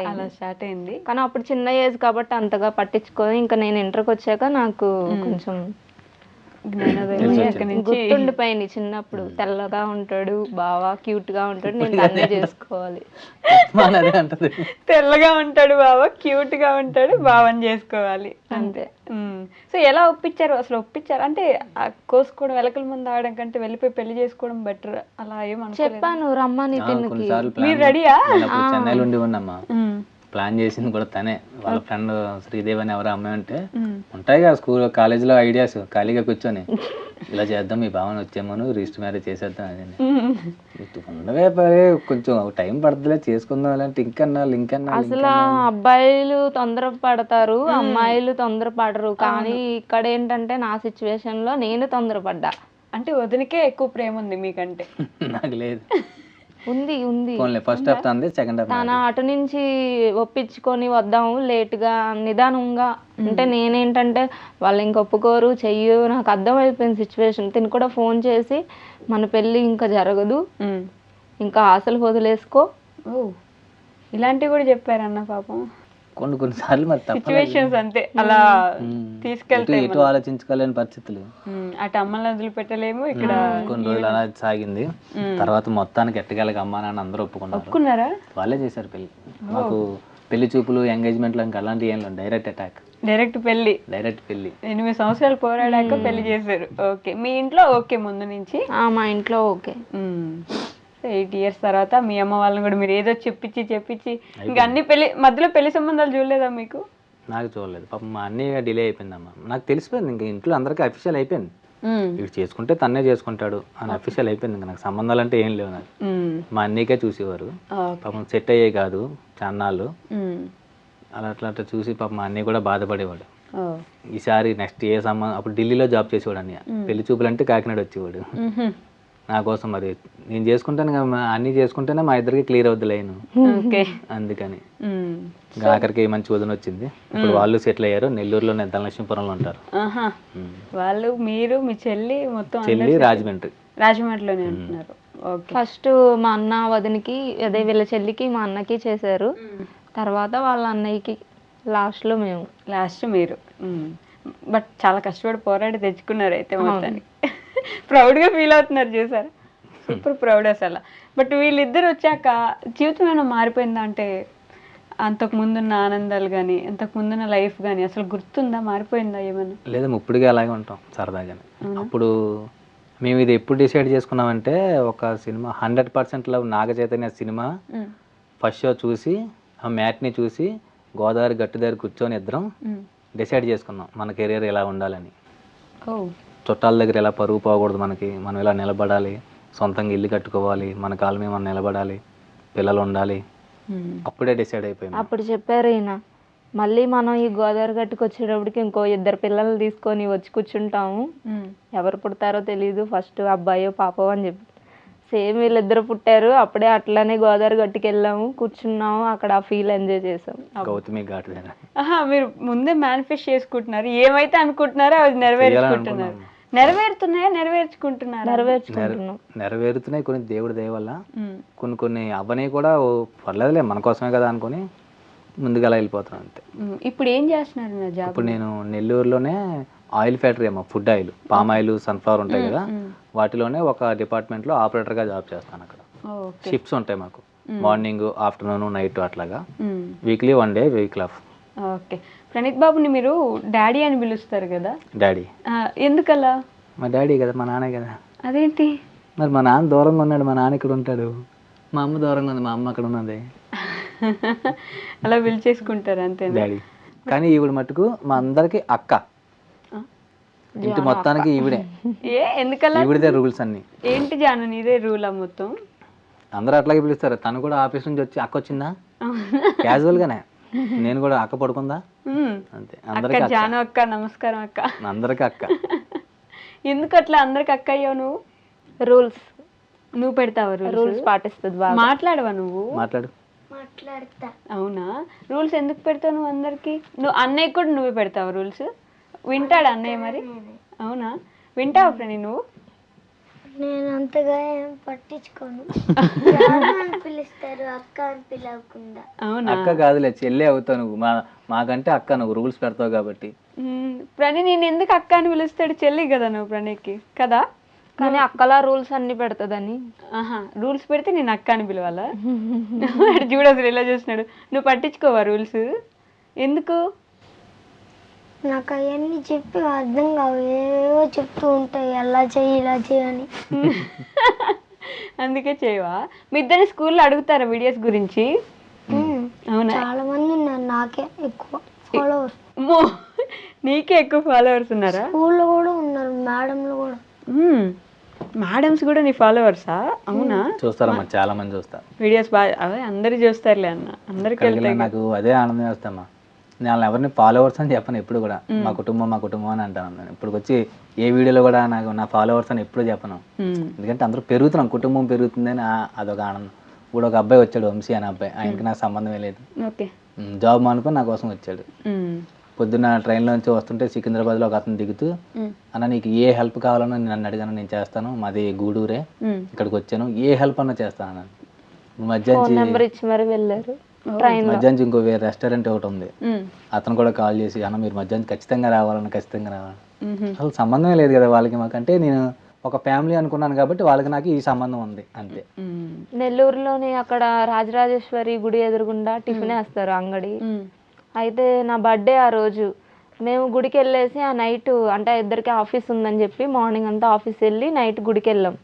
అయింది. కానీ అప్పుడు చిన్న ఏజ్ కాబట్టి అంతగా పట్టించుకొని, ఇంకా నేను ఇంటర్కి వచ్చాక నాకు కొంచెం గుర్తుండిపోయింది. చిన్నప్పుడు తెల్లగా ఉంటాడు బావా, క్యూట్ గా ఉంటాడు, నేను అన్నీ చేసుకోవాలి. తెల్లగా ఉంటాడు బావ, క్యూట్ గా ఉంటాడు, బావని చేసుకోవాలి అంతే. సో ఎలా ఒప్పించారు అసలు? ఒప్పించారు అంటే కోసుకోవడం, వెలకల ముందు ఆడడం కంటే వెళ్ళిపోయి పెళ్లి చేసుకోవడం బెటర్ అలా ఏమన్నా చెప్పాను రమ్మని తిన్నకి. మీరు రెడీయా? చెన్నైలో ఉండి ఉన్నమ్మా, ప్లాన్ చేసింది కూడా తనే. వాళ్ళ ఫ్రెండ్ శ్రీదేవి అని ఎవరో అమ్మాయి ఉంటే ఉంటాయి కదా స్కూల్ కాలేజీలో ఐడియాస్, ఖాళీగా కూర్చొని ఇలా చేద్దాం మీ భావన వచ్చేమను రిజిస్టర్ మ్యారేజ్ చేసేద్దాం అని. ఉండవే పరే కొంచెం టైం పడుతుందిలే చేసుకుందాం అలాంటి ఇంకన్నా అసలు అబ్బాయిలు తొందర పడతారు, అమ్మాయిలు తొందర పడరు. కానీ ఇక్కడ ఏంటంటే నా సిచ్యువేషన్ లో నేను తొందరపడ్డా. అంటే వదినకే ఎక్కువ ప్రేమ ఉంది మీకంటే? నాకు లేదు. ఉంది ఫస్ట్ హాఫ్ తంది, సెకండ్ హాఫ్ తన అటు నుంచి ఒప్పించుకొని వద్దాము లేట్గా నిదానంగా. అంటే నేనేంటంటే వాళ్ళు ఇంక ఒప్పుకోరు చెయ్యు, నాకు అర్థమైపోయింది సిచ్యువేషన్. తిని కూడా ఫోన్ చేసి మన పెళ్ళి ఇంకా జరగదు, ఇంకా ఆశలు వదిలేసుకో, ఇలాంటివి కూడా చెప్పారన్న పాపం. కొన్నిసార్లు మరి సిచ్యువేషన్స్ అంతే, అలా తీసుకెళ్తే ఎటు ఆలోచించుకోలేని పరిస్థితులు. అటు అమ్మల్ని వదిలిపెట్టలేము, ఇక్కడ కొన్ని రోజులు అలా సాగింది. తర్వాత మొత్తానికి ఎట్టగలగా అమ్మా నాన్న అందరూ ఒప్పుకున్నారా? వాళ్ళే చేశారు పెళ్లి. మాకు పెళ్లి చూపులు, ఎంగేజ్మెంట్లు ఇంకా అలాంటివి ఏం లేవు, డైరెక్ట్ అటాక్, డైరెక్ట్ పెళ్లి. 8 సంవత్సరాలు పోరాడాక పెళ్లి చేశారు. ఓకే, మీ ఇంట్లో ఓకే ముందు నుంచి? మా ఇంట్లో ఓకే. 8 years తర్వాత మీ అమ్మ వాళ్ళని కూడా మీరు ఏదో చెప్పించి ఇంకా అన్ని మధ్యలో పెళ్లి సంబంధాలు చూడలేదా మీకు? నాకు చూడలేదు పాపం, మా అన్నయ్య డిలే అయిపోయిందమ్మా. నాకు తెలిసిపోయింది ఇంకా ఇంట్లో అందరికీ అఫీషియల్ అయిపోయింది, వీడు చేసుకుంటే తన్నే చేసుకుంటాడు అని అఫీషియల్ అయిపోయింది. ఇంకా నాకు సంబంధాలు అంటే ఏం లేవు నాకు. మా అన్నయ్యకే చూసేవారు పాపం, సెట్ అయ్యే కాదు చాన్నాళ్ళు అలా అట్లా చూసి పాపం మా అన్నయ్య కూడా బాధపడేవాడు. ఈసారి నెక్స్ట్ ఏ సంబంధం, అప్పుడు ఢిల్లీలో జాబ్ చేసేవాడు అన్నయ్య. పెళ్లి చూపులు అంటే కాకినాడ వచ్చేవాడు నా కోసం. మరి నేను చేసుకుంటాను కదా, అన్ని చేసుకుంటేనే మా ఇద్దరికి క్లియర్ అవుద్ది లైన్, అందుకని ఆఖరికి మంచి వదిన వచ్చింది. ఇప్పుడు వాళ్ళు సెటిల్ అయ్యారు నెల్లూరులో, ధనలక్ష్మీపురంలో ఉంటారు వాళ్ళు. మీరు మీ చెల్లి మొత్తం చెల్లి రాజమండ్రిలోనే ఉంటున్నారు. ఫస్ట్ మా అన్న వదినకి, అదే వీళ్ళ చెల్లికి మా అన్నకి చేశారు, తర్వాత వాళ్ళ అన్నయ్యకి, లాస్ట్ మీరు. బట్ చాలా కష్టపడి పోరాడి తెచ్చుకున్నారు అయితే మొత్తాన్ని. ప్రౌడ్గా ఫీల్ అవుతున్నారు చూసారా, సూపర్ ప్రౌడ్ అసలు. బట్ వీళ్ళిద్దరు వచ్చాక జీవితం ఏమైనా మారిపోయిందా? అంటే అంతకు ముందున్న ఆనందాలు కానీ, అంతకు ముందున్న లైఫ్ కానీ అసలు గుర్తుందా? మారిపోయిందా ఏమన్నా? లేదా ఇప్పటికే అలాగే ఉంటాం సరదాగానే. అప్పుడు మేము ఇది ఎప్పుడు డిసైడ్ చేసుకున్నామంటే, ఒక cinema 100% love Naga Chaitanya cinema first show చూసి, ఆ మ్యాట్ని చూసి గోదావరి గట్టు దగ్గర కూర్చొని ఇద్దరం డిసైడ్ చేసుకున్నాం మన కెరీర్ ఎలా ఉండాలని. చుట్టాల దగ్గర ఎలా పరుగు పోకూడదు, మనం ఇలా నిలబడాలి, సొంతంగా ఇల్లు కట్టుకోవాలి, మన కాళ్ళ మీద మనం నిలబడాలి, పిల్లలు ఉండాలి. అప్పుడే డిసైడ్ అయిపోయింది. అప్పుడు చెప్పారు ఈయన, మళ్ళీ మనం ఈ గోదావరి గట్టుకు వచ్చేటప్పటికి ఇంకో 2 పిల్లలు తీసుకొని వచ్చి కూర్చుంటాము, ఎవరు పుడతారో తెలియదు, ఫస్ట్ అబ్బాయో పాపో అని చెప్పి. సేమ్ వీళ్ళిద్దరు పుట్టారు. అప్పుడే అట్లానే గోదావరి గట్టుకు వెళ్ళాము, కూర్చున్నాము, అక్కడ ఆ ఫీల్ ఎంజాయ్ చేసాం. గౌతమి ఘాట్ మీరు ముందే మేనిఫెస్ట్ చేసుకుంటున్నారు, ఏమైతే అనుకుంటున్నారో అది నెరవేర్చుకుంటున్నారు. నెరవేరుతున్నాయి కొన్ని దేవుడి దయ వల్ల. కొన్ని అవ్వని కూడా పర్లేదులే మన కోసమే కదా అనుకుని ముందుగా అలా వెళ్ళిపోతున్నాను అంతే. ఇప్పుడు ఏం చేస్తున్నారు? ఇప్పుడు నేను నెల్లూరులోనే ఆయిల్ ఫ్యాక్టరీ అమ్మా, food oil, palm oil, sunflower ఉంటాయి కదా, వాటిలోనే ఒక డిపార్ట్మెంట్లో ఆపరేటర్గా జాబ్ చేస్తాను. అక్కడ షిఫ్ట్స్ ఉంటాయి మాకు, మార్నింగ్, ఆఫ్టర్నూన్, నైట్ అట్లాగా. Weekly 1 day vehicle of. Okay, Praneeth బాబుని మీరు డాడీ అని పిలుస్తారు కదా? డాడీ ఎందుకలా? మా డాడీ కదా, మా నాన్న కదా. అదేంటి మరి మా నాన్న దూరంగా ఉన్నాడు, మా నాన్న ఇక్కడ ఉంటాడు, మా అమ్మ దూరంగా ఉంది, మా అమ్మ అక్కడ ఉన్నది. అలా పిలిచేసుకుంటారు అంతే. డాడీ. కానీ ఈవిడ మట్టుకు మా అందరికి అక్క, ఇంటి మొత్తానికి ఈవిడే, ఎందుకలా? ఈవిడదే రూల్స్ అన్ని. ఏంటి జాను నీదే రూలా మొత్తం? అందరూ అట్లాగే పిలుస్తారు. తను కూడా ఆఫీస్ నుంచి వచ్చి అక్క వచ్చిందా క్యాజువల్ గానే, నేను కూడా అక్క పడుకుందా అంతే. అందరికి జాను అక్క, నమస్కారం అక్క, అందరికి అక్క. ఎందుకు అట్లా అందరికి అక్క అయ్యావు నువ్వు? రూల్స్ నువ్వు పెడతావా రూల్స్ పాటిస్తుంది బాగా. మాట్లాడవా నువ్వు? మాట్లాడు. మాట్లాడతా. అవునా? రూల్స్ ఎందుకు పెడతావు నువ్వు అందరికి? నువ్వు అన్నయ్య కూడా నువ్వే పెడతావు రూల్స్? వింటాడు అన్నయ్య మరి? అవునా? వింటావా ఫ్రెండ్ నువ్వు? నేను అంతగా ఏం పట్టించుకోను. అని పిలుస్తారు, అక్క అని పిలవకుండా. అవునా? అక్క కాదులే, చెల్లె అవుతావు నువ్వు. మాకంటే అక్క, నువ్వు రూల్స్ పెడతావు కాబట్టి. ప్రణయ్ నేను ఎందుకు అక్క అని పిలుస్తాడు? చెల్లి కదా నువ్వు ప్రణయ్కి కదా. కానీ అక్కలా రూల్స్ అన్ని పెడతదని. ఆహా, రూల్స్ పెడితే నేను అక్క అని పిలవాలా? చూడదు ఇలా చూస్తున్నాడు. నువ్వు పట్టించుకోవా రూల్స్? ఎందుకు? నాకు అవన్నీ చెప్పి అర్థం కావు, ఏవో చెప్తూ ఉంటాయి, అలా చెయ్యి ఇలా చేయని. అందుకే చేయవా? మీ ఇద్దరిని స్కూల్లో అడుగుతారా వీడియోస్ గురించి? అవునా? చాలా మంది ఉన్నారు, నాకే ఎక్కువ ఫాలోవర్స్. నీకే ఎక్కువ ఫాలోవర్స్ ఉన్నారా? స్కూల్లో కూడా ఉన్నారు, మేడంలు కూడా. మేడమ్స్ కూడా నీ ఫాలోవర్సా? అవునా? చూస్తారమ్మా, చాలా మంది చూస్తారు వీడియోస్ బాగా. అదే అందరు చూస్తారులే అన్న, అందరికి వెళ్తాయి. నాకు అదే ఆనందం వేస్తామా. నేను ఎవరిని ఫాలోవర్స్ అని చెప్పను ఎప్పుడు కూడా, మా కుటుంబం అని అంటాను. నేను ఇప్పుడు వచ్చి ఏ వీడియోలో కూడా నాకు నా ఫాలోవర్స్ అని ఎప్పుడు చెప్పను. ఎందుకంటే అందరూ పెరుగుతున్నాం, కుటుంబం పెరుగుతుందని అదొక ఆనందం. ఇప్పుడు ఒక అబ్బాయి వచ్చాడు, వంశీ అనే అబ్బాయి, ఆయనకి నాకు సంబంధమే లేదు. జాబ్ మానుకొని నా కోసం వచ్చాడు. పొద్దున్న ట్రైన్లో నుంచి వస్తుంటే సికింద్రాబాద్లో ఒక అతను దిగుతూ, అన్న నీకు ఏ హెల్ప్ కావాలన్నా నన్ను అడిగాను, నేను చేస్తాను, మాది గూడూరే, ఇక్కడికి వచ్చాను, ఏ హెల్ప్ అన్నా చేస్తాను అన్నాను. మధ్యాహ్నం ఇంకో వేరే రెస్టారెంట్ ఒకటి ఉంది, అతను కూడా కాల్ చేసి అన్న మీరు మధ్యాహ్నం ఖచ్చితంగా రావాలని, ఖచ్చితంగా రావాలి. అసలు సంబంధమే లేదు కదా వాళ్ళకి మాకంటే. నేను ఒక ఫ్యామిలీ అనుకున్నాను కాబట్టి వాళ్ళకి నాకు ఈ సంబంధం ఉంది అంతే. నెల్లూరులోని అక్కడ రాజరాజేశ్వరి గుడి ఎదురుగుండా టిఫిన్ వేస్తారు అంగడి. అయితే నా బర్త్డే ఆ రోజు మేము గుడికి వెళ్ళేసి ఆ నైట్, అంటే ఇద్దరికి ఆఫీస్ ఉందని చెప్పి మార్నింగ్ అంతా ఆఫీస్ వెళ్ళి నైట్ గుడికి వెళ్ళాం.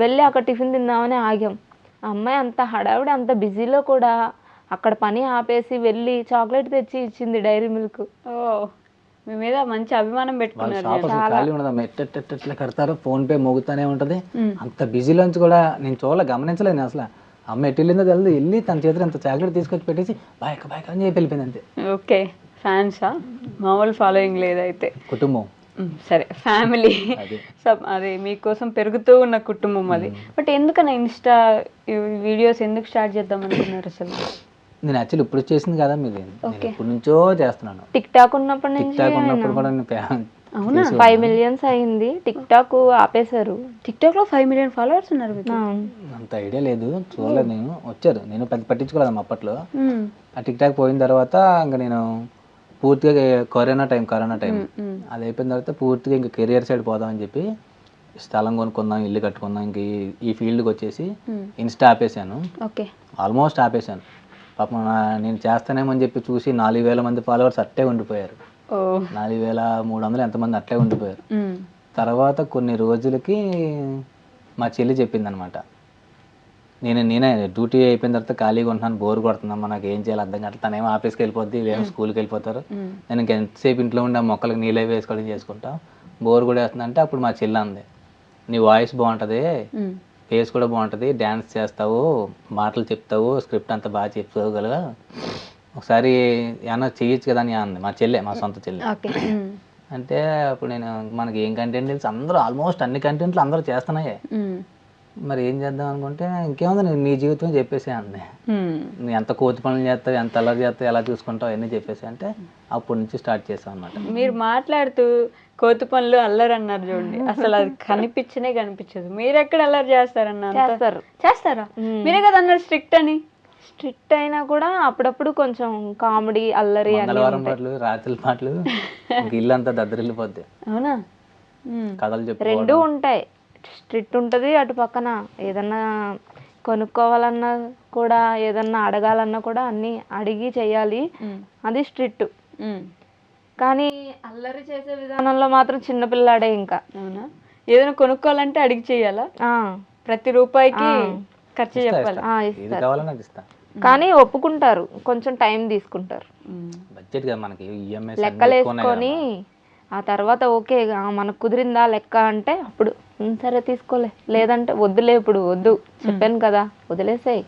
వెళ్ళి అక్కడ టిఫిన్ తిందామని ఆగాం. ఆ అమ్మాయి అంత హడావిడి, అంత బిజీలో కూడా అక్కడ పని ఆపేసి వెళ్ళి చాక్లెట్ తెచ్చి ఇచ్చింది, డైరీ మిల్క్. మీ మీద మంచి అభిమానం పెట్టుకున్నారు. కడతారు, ఫోన్ పే మోగుతానే ఉంటది. అంత బిజీలోంచి కూడా నేను గమనించలేదు అసలు. అమ్మ ఎటు వెళ్ళిందో తెలియదు, వెళ్ళి తన చేతిలో అంత చాక్లెట్ తీసుకొచ్చి పెట్టేసి బాయ్ బాయ్ అని చెప్పి వెళ్ళిపోయింది అంతే. ఓకే, ఫ్యాన్సా? మామూలు ఫాలోయింగ్ లేదైతే. కుటుంబం సరే, ఫ్యామిలీ అదే మీకోసం పెరుగుతూ ఉన్న కుటుంబం అది. బట్ ఎందుకన్నా ఇన్స్టా వీడియోస్ ఎందుకు స్టార్ట్ చేద్దాం అనుకున్నారు అసలు? నేను యాక్చువల్లీ ఇప్పుడు చేసింది కదా మీది, ఇప్పటి నుంచో చేస్తున్నాను. టిక్ టాక్ ఉన్నప్పటి నుంచి. కూడా అవునా? 5 million అయింది. టిక్ టాక్ ఆపేశారు. టిక్ టాక్ లో 5 million ఫాలోవర్స్ ఉన్నారు. అంత ఐడియా లేదు, చూడలేదు నేను. వచ్చారు, నేను పెద్ద పట్టించుకోలేదు అప్పట్లో. ఆ టిక్ టాక్ పోయిన తర్వాత ఇంకా నేను పూర్తిగా కరోనా టైం అది అయిపోయిన తర్వాత పూర్తిగా ఇంకా కెరియర్ సైడ్ పోదామని చెప్పి స్థలం కొనుక్కుందాం, ఇల్లు కట్టుకుందాం, ఇంక ఈ ఫీల్డ్కి వచ్చేసి ఇన్స్టా ఆపేసాను. ఆల్మోస్ట్ ఆపేసాను. పాపం నేను చేస్తానేమని చెప్పి చూసి 4,000 మంది ఫాలోవర్స్ అట్టే ఉండిపోయారు. 4,300 ఎంతమంది అట్లే ఉండిపోయారు. తర్వాత కొన్ని రోజులకి మా చెల్లి చెప్పింది అనమాట, నేనే డ్యూటీ అయిపోయిన తర్వాత ఖాళీగా ఉంటున్నాను, బోర్ కొడుతుందమ్మా, నాకు ఏం చేయాలి అర్థం కావట్లేదు. తనేమో ఆఫీస్కి వెళ్ళిపోద్ది, వీళ్ళేమో స్కూల్కి వెళ్ళిపోతారు, నేను ఇంకెంతసేపు ఇంట్లో ఉండి ఆ మొక్కలకు నీళ్ళు అవి వేసుకోవడం చేసుకుంటా, బోర్ కూడా వేస్తుందంటే అప్పుడు మా చెల్లి అంది, నీ వాయిస్ బాగుంటుంది, ఫేస్ కూడా బాగుంటుంది, డ్యాన్స్ చేస్తావు, మాటలు చెప్తావు, స్క్రిప్ట్ అంతా బాగా చెప్పుకోగలగా, ఒకసారి ఏమన్నా చేయొచ్చు కదా అని అంది మా చెల్లె, మా సొంత చెల్లె. అంటే అప్పుడు నేను మనకి ఏం కంటెంట్ తెలుసు, అందరూ ఆల్మోస్ట్ అన్ని కంటెంట్లు అందరూ చేస్తున్నాయే, మరి ఏం చేద్దాం అనుకుంటే ఇంకేముంది, నేను నీ జీవితం చెప్పేసి అంది. నువ్వు ఎంత కోతి పనులు చేస్తావు, ఎంత అల్లరి చేస్తావు, ఎలా చూసుకుంటావు అన్నీ చెప్పేసి అంటే అప్పటి నుంచి స్టార్ట్ చేస్తాం అనమాట. మీరు మాట్లాడుతూ కోతి పనులు అల్లరి అన్నారు చూడండి, అసలు అది కనిపించదు. మీరు ఎక్కడ అల్లరి చేస్తారన్న? చేస్తారా? మీరే కదా అన్నారు స్ట్రిక్ట్ అని. స్ట్రిక్ట్ అయినా కూడా అప్పుడప్పుడు కొంచెం కామెడీ, అల్లరి, మంగళవారం పాటలు, రాత్రి పాటలు, ఇల్లంతా దద్దరిల్లిపోద్ది. అవునా? కథలు చెప్పు, రెండు ఉంటాయి. స్ట్రిక్ట్ ఉంటుంది, అటు పక్కన ఏదన్నా కొనుక్కోవాలన్నా కూడా, ఏదన్నా అడగాలన్నా కూడా అన్ని అడిగి చెయ్యాలి, అది స్ట్రిక్ట్. కానీ అల్లరి చేసే విధానంలో మాత్రం చిన్నపిల్లాడే ఇంకా. అవునా? ఏదైనా కొనుక్కోవాలంటే అడిగి చెయ్యాలా? ప్రతి రూపాయికి ఖర్చు చెప్పాలి. కానీ ఒప్పుకుంటారు, కొంచెం టైం తీసుకుంటారు. బడ్జెట్ కదా మనకి, ఈఎంఐ లెక్కలు వేసుకొని ఆ తర్వాత ఓకే మనకు కుదిరిందా లెక్క అంటే అప్పుడు సరే తీసుకోలే, లేదంటే వద్దులే ఇప్పుడు వద్దు చెప్పాను కదా వదిలేసేయ్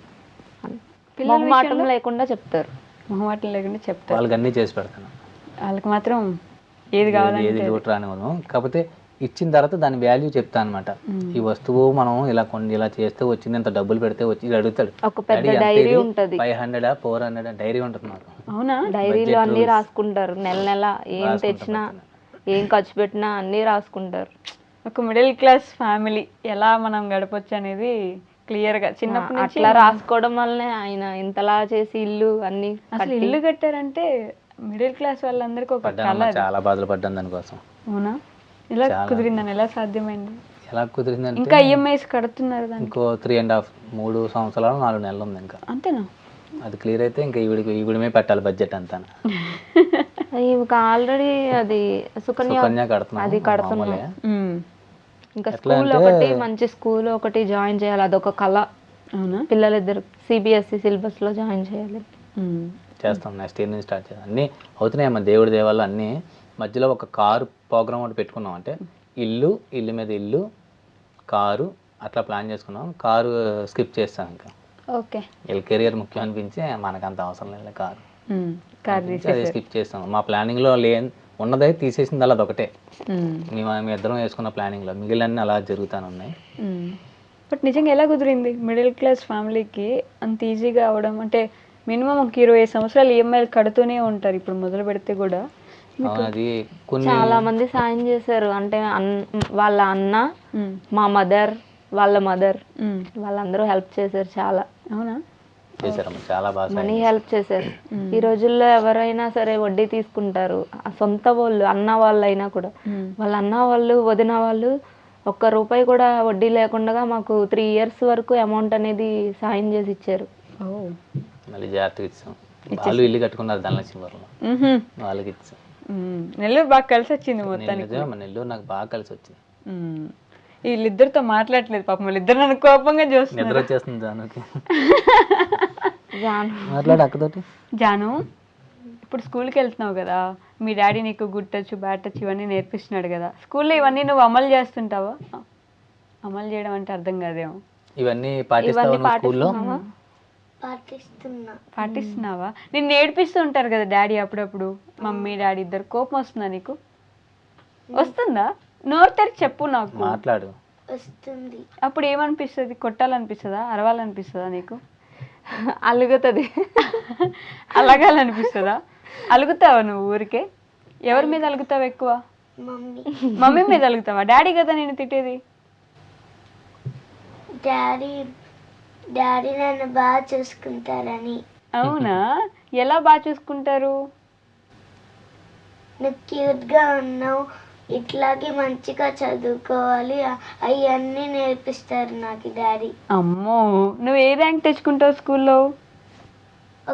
మొహమాటం లేకుండా చెప్తారు. మొహమాటం లేకుండా చెప్తారు. వాళ్ళకి అన్నీ చేసి పెడతాను, వాళ్ళకి మాత్రం ఏది కావాలంటే ఏది లోటు రానివ్వను. కాకపోతే ఇచ్చిన తర్వాత దాని వాల్యూ చెప్తాను అనమాట. ఈ వస్తువు మనం ఇలా కొన్ని ఇలా చేస్తే వచ్చింది, ఇంత డబ్బులు పెడితే వచ్చి అడుగుతాడు. ఒక పెద్ద డైరీ ఉంటది, 500 400 డైరీ ఉంటుంది నాకు. అవునా? డైరీలో అన్ని రాసుకుంటారు, నెల నెల ఏం తెచ్చినా ఏం ఖర్చు పెట్టినా అన్ని రాసుకుంటారు. ఒక మిడిల్ క్లాస్ ఫ్యామిలీ ఎలా మనం గడపొచ్చు అనేది క్లియర్ గా చిన్నప్పటి నుంచి అట్లా రాసుకోవడం వల్లనే ఆయన ఇంతలా చేసి ఇల్లు అన్ని అసలు ఇల్లు కట్టారంటే మిడిల్ క్లాస్ వాళ్ళందరికీ ఒక కళ. చాలా బాధలు పడ్డాను దానికోసం. అవునా? ఎలా కుదిరిందని, ఎలా సాధ్యమైంది? ఎలా కుదిరిందంటే ఇంకా ఈఎంఐస్ కడుతున్నారు దానికి? ఇంకో 3 సంవత్సరాలు 4 నెలలు ఉంది ఇంకా. అంతేనా? అది క్లియర్ అయితే ఇంకా ఈవిడమే పెట్టాలి బడ్జెట్ అంతా. ఆల్రెడీ అది సుకన్య కడుతున్నాం, అది కడుతున్నాం. ఇంకా స్కూల్ ఒకటి మంచి స్కూల్ ఒకటి జాయిన్ చేయాలి, అదొక కళ. అవునా? పిల్లలిద్దరు సిబిఎస్ఈ సిలబస్ లో జాయిన్ చేయాలి. చేస్తాం, నెక్స్ట్ ఇయర్ నుంచి స్టార్ట్ చేస్తాం. అన్నీ అవుతున్నాయమ్మా దేవుడి దేవాళ్ళు. అన్నీ మధ్యలో ఒక కారు ప్రోగ్రామ్ ఒకటి పెట్టుకున్నాం. అంటే ఇల్లు మీద ఇల్లు, కారు అట్లా ప్లాన్ చేసుకున్నాం. కారు స్కిప్ చేస్తాం ఇంకా. ఓకే, వీళ్ళ కెరియర్ ముఖ్యం అనిపించి మనకంత అవసరం లేదు కారు కార్ స్కిప్ చేస్తాం. మా ప్లానింగ్లో ఉన్నదే తీసేసింది అలా అదొకటే. మేము ఇద్దరం వేసుకున్న ప్లానింగ్లో మిగిలిన అలా జరుగుతూనే ఉన్నాయి. బట్ నిజంగా ఎలా కుదిరింది మిడిల్ క్లాస్ ఫ్యామిలీకి అంత ఈజీగా అవడం? అంటే మినిమం ఒక 20 సంవత్సరాలు ఈఎంఐలు కడుతూనే ఉంటారు ఇప్పుడు మొదలు పెడితే కూడా. అది కొన్ని చాలా మంది సాయం చేశారు. అంటే వాళ్ళ అన్న, మా మదర్, వాళ్ళ మదర్, వాళ్ళందరూ హెల్ప్ చేశారు చాలా. అవునా? చేశారమ్మా, చాలా బాగా మనీ హెల్ప్ చేశారు. ఈ రోజుల్లో ఎవరైనా సరే వడ్డీ తీసుకుంటారు. సొంత వాళ్ళు అన్న వాళ్ళు అయినా కూడా, వాళ్ళ అన్న వాళ్ళు వదిన వాళ్ళు ₹1 కూడా వడ్డీ లేకుండా మాకు 3 years వరకు అమౌంట్ అనేది సాయం చేసి ఇచ్చారు. మళ్ళీ జాగ్రత్తగా ఇచ్చాం. వాళ్ళు ఇల్లు కట్టుకున్నారు ధనలక్ష్మీపురంలో, వాళ్ళకి ఇచ్చాం. నెల్లూరు బాగా కలిసి వచ్చింది మొత్తానికి. నెల్లూరు నాకు బాగా కలిసి వచ్చింది. వీళ్ళిద్దరితో మాట్లాడలేదు పాపం, వాళ్ళిద్దరు నన్ను కోపంగా చూస్తున్నారు. నిద్ర వచ్చేస్తుంది జానుకి. మాట్లాడు అక్కతోటి. జాను, ఇప్పుడు స్కూల్కి వెళ్తున్నావు కదా, మీ డాడీ నీకు గుడ్ టచ్ బ్యాడ్ టచ్ ఇవన్నీ నేర్పిస్తున్నాడు కదా, స్కూల్లో ఇవన్నీ నువ్వు అమలు చేస్తుంటావా? అమలు చేయడం అంటే అర్థం కాదేమో. ఇవన్నీ పాటిస్తావా స్కూల్లో? పాటిస్తున్నావా? నేను నేర్పిస్తూ ఉంటారు కదా డాడీ అప్పుడప్పుడు, మమ్మీ డాడీ ఇద్దరు. కోపం వస్తుందా నీకు? వస్తుందా? నోరు తెరిచి చెప్పు నాకు. మాట్లాడు. వస్తుంది. అప్పుడు ఏమనిపిస్తుంది? కొట్టాలనిపిస్తుందా, అరవాలనిపిస్తుందా నీకు? అలుగుతుంది. అలగాలనిపిస్తుందా? అలుగుతావా నువ్వు ఊరికే? ఎవరి మీద అలుగుతావు ఎక్కువ? మమ్మీ మీద అలుగుతావా? డాడీ కదా నేను తిట్టేది. డాడీ నన్ను బాగా చూసుకుంటారని. అవునా? ఎలా బాగా చూసుకుంటారు? నువ్వు క్యూట్గా ఉన్నావు, ఇట్లాగే మంచిగా చదువుకోవాలి, అవన్నీ నేర్పిస్తారు నాకు డాడీ. అమ్మో, నువ్వు ఏ ర్యాంక్ తెచ్చుకుంటావు స్కూల్లో?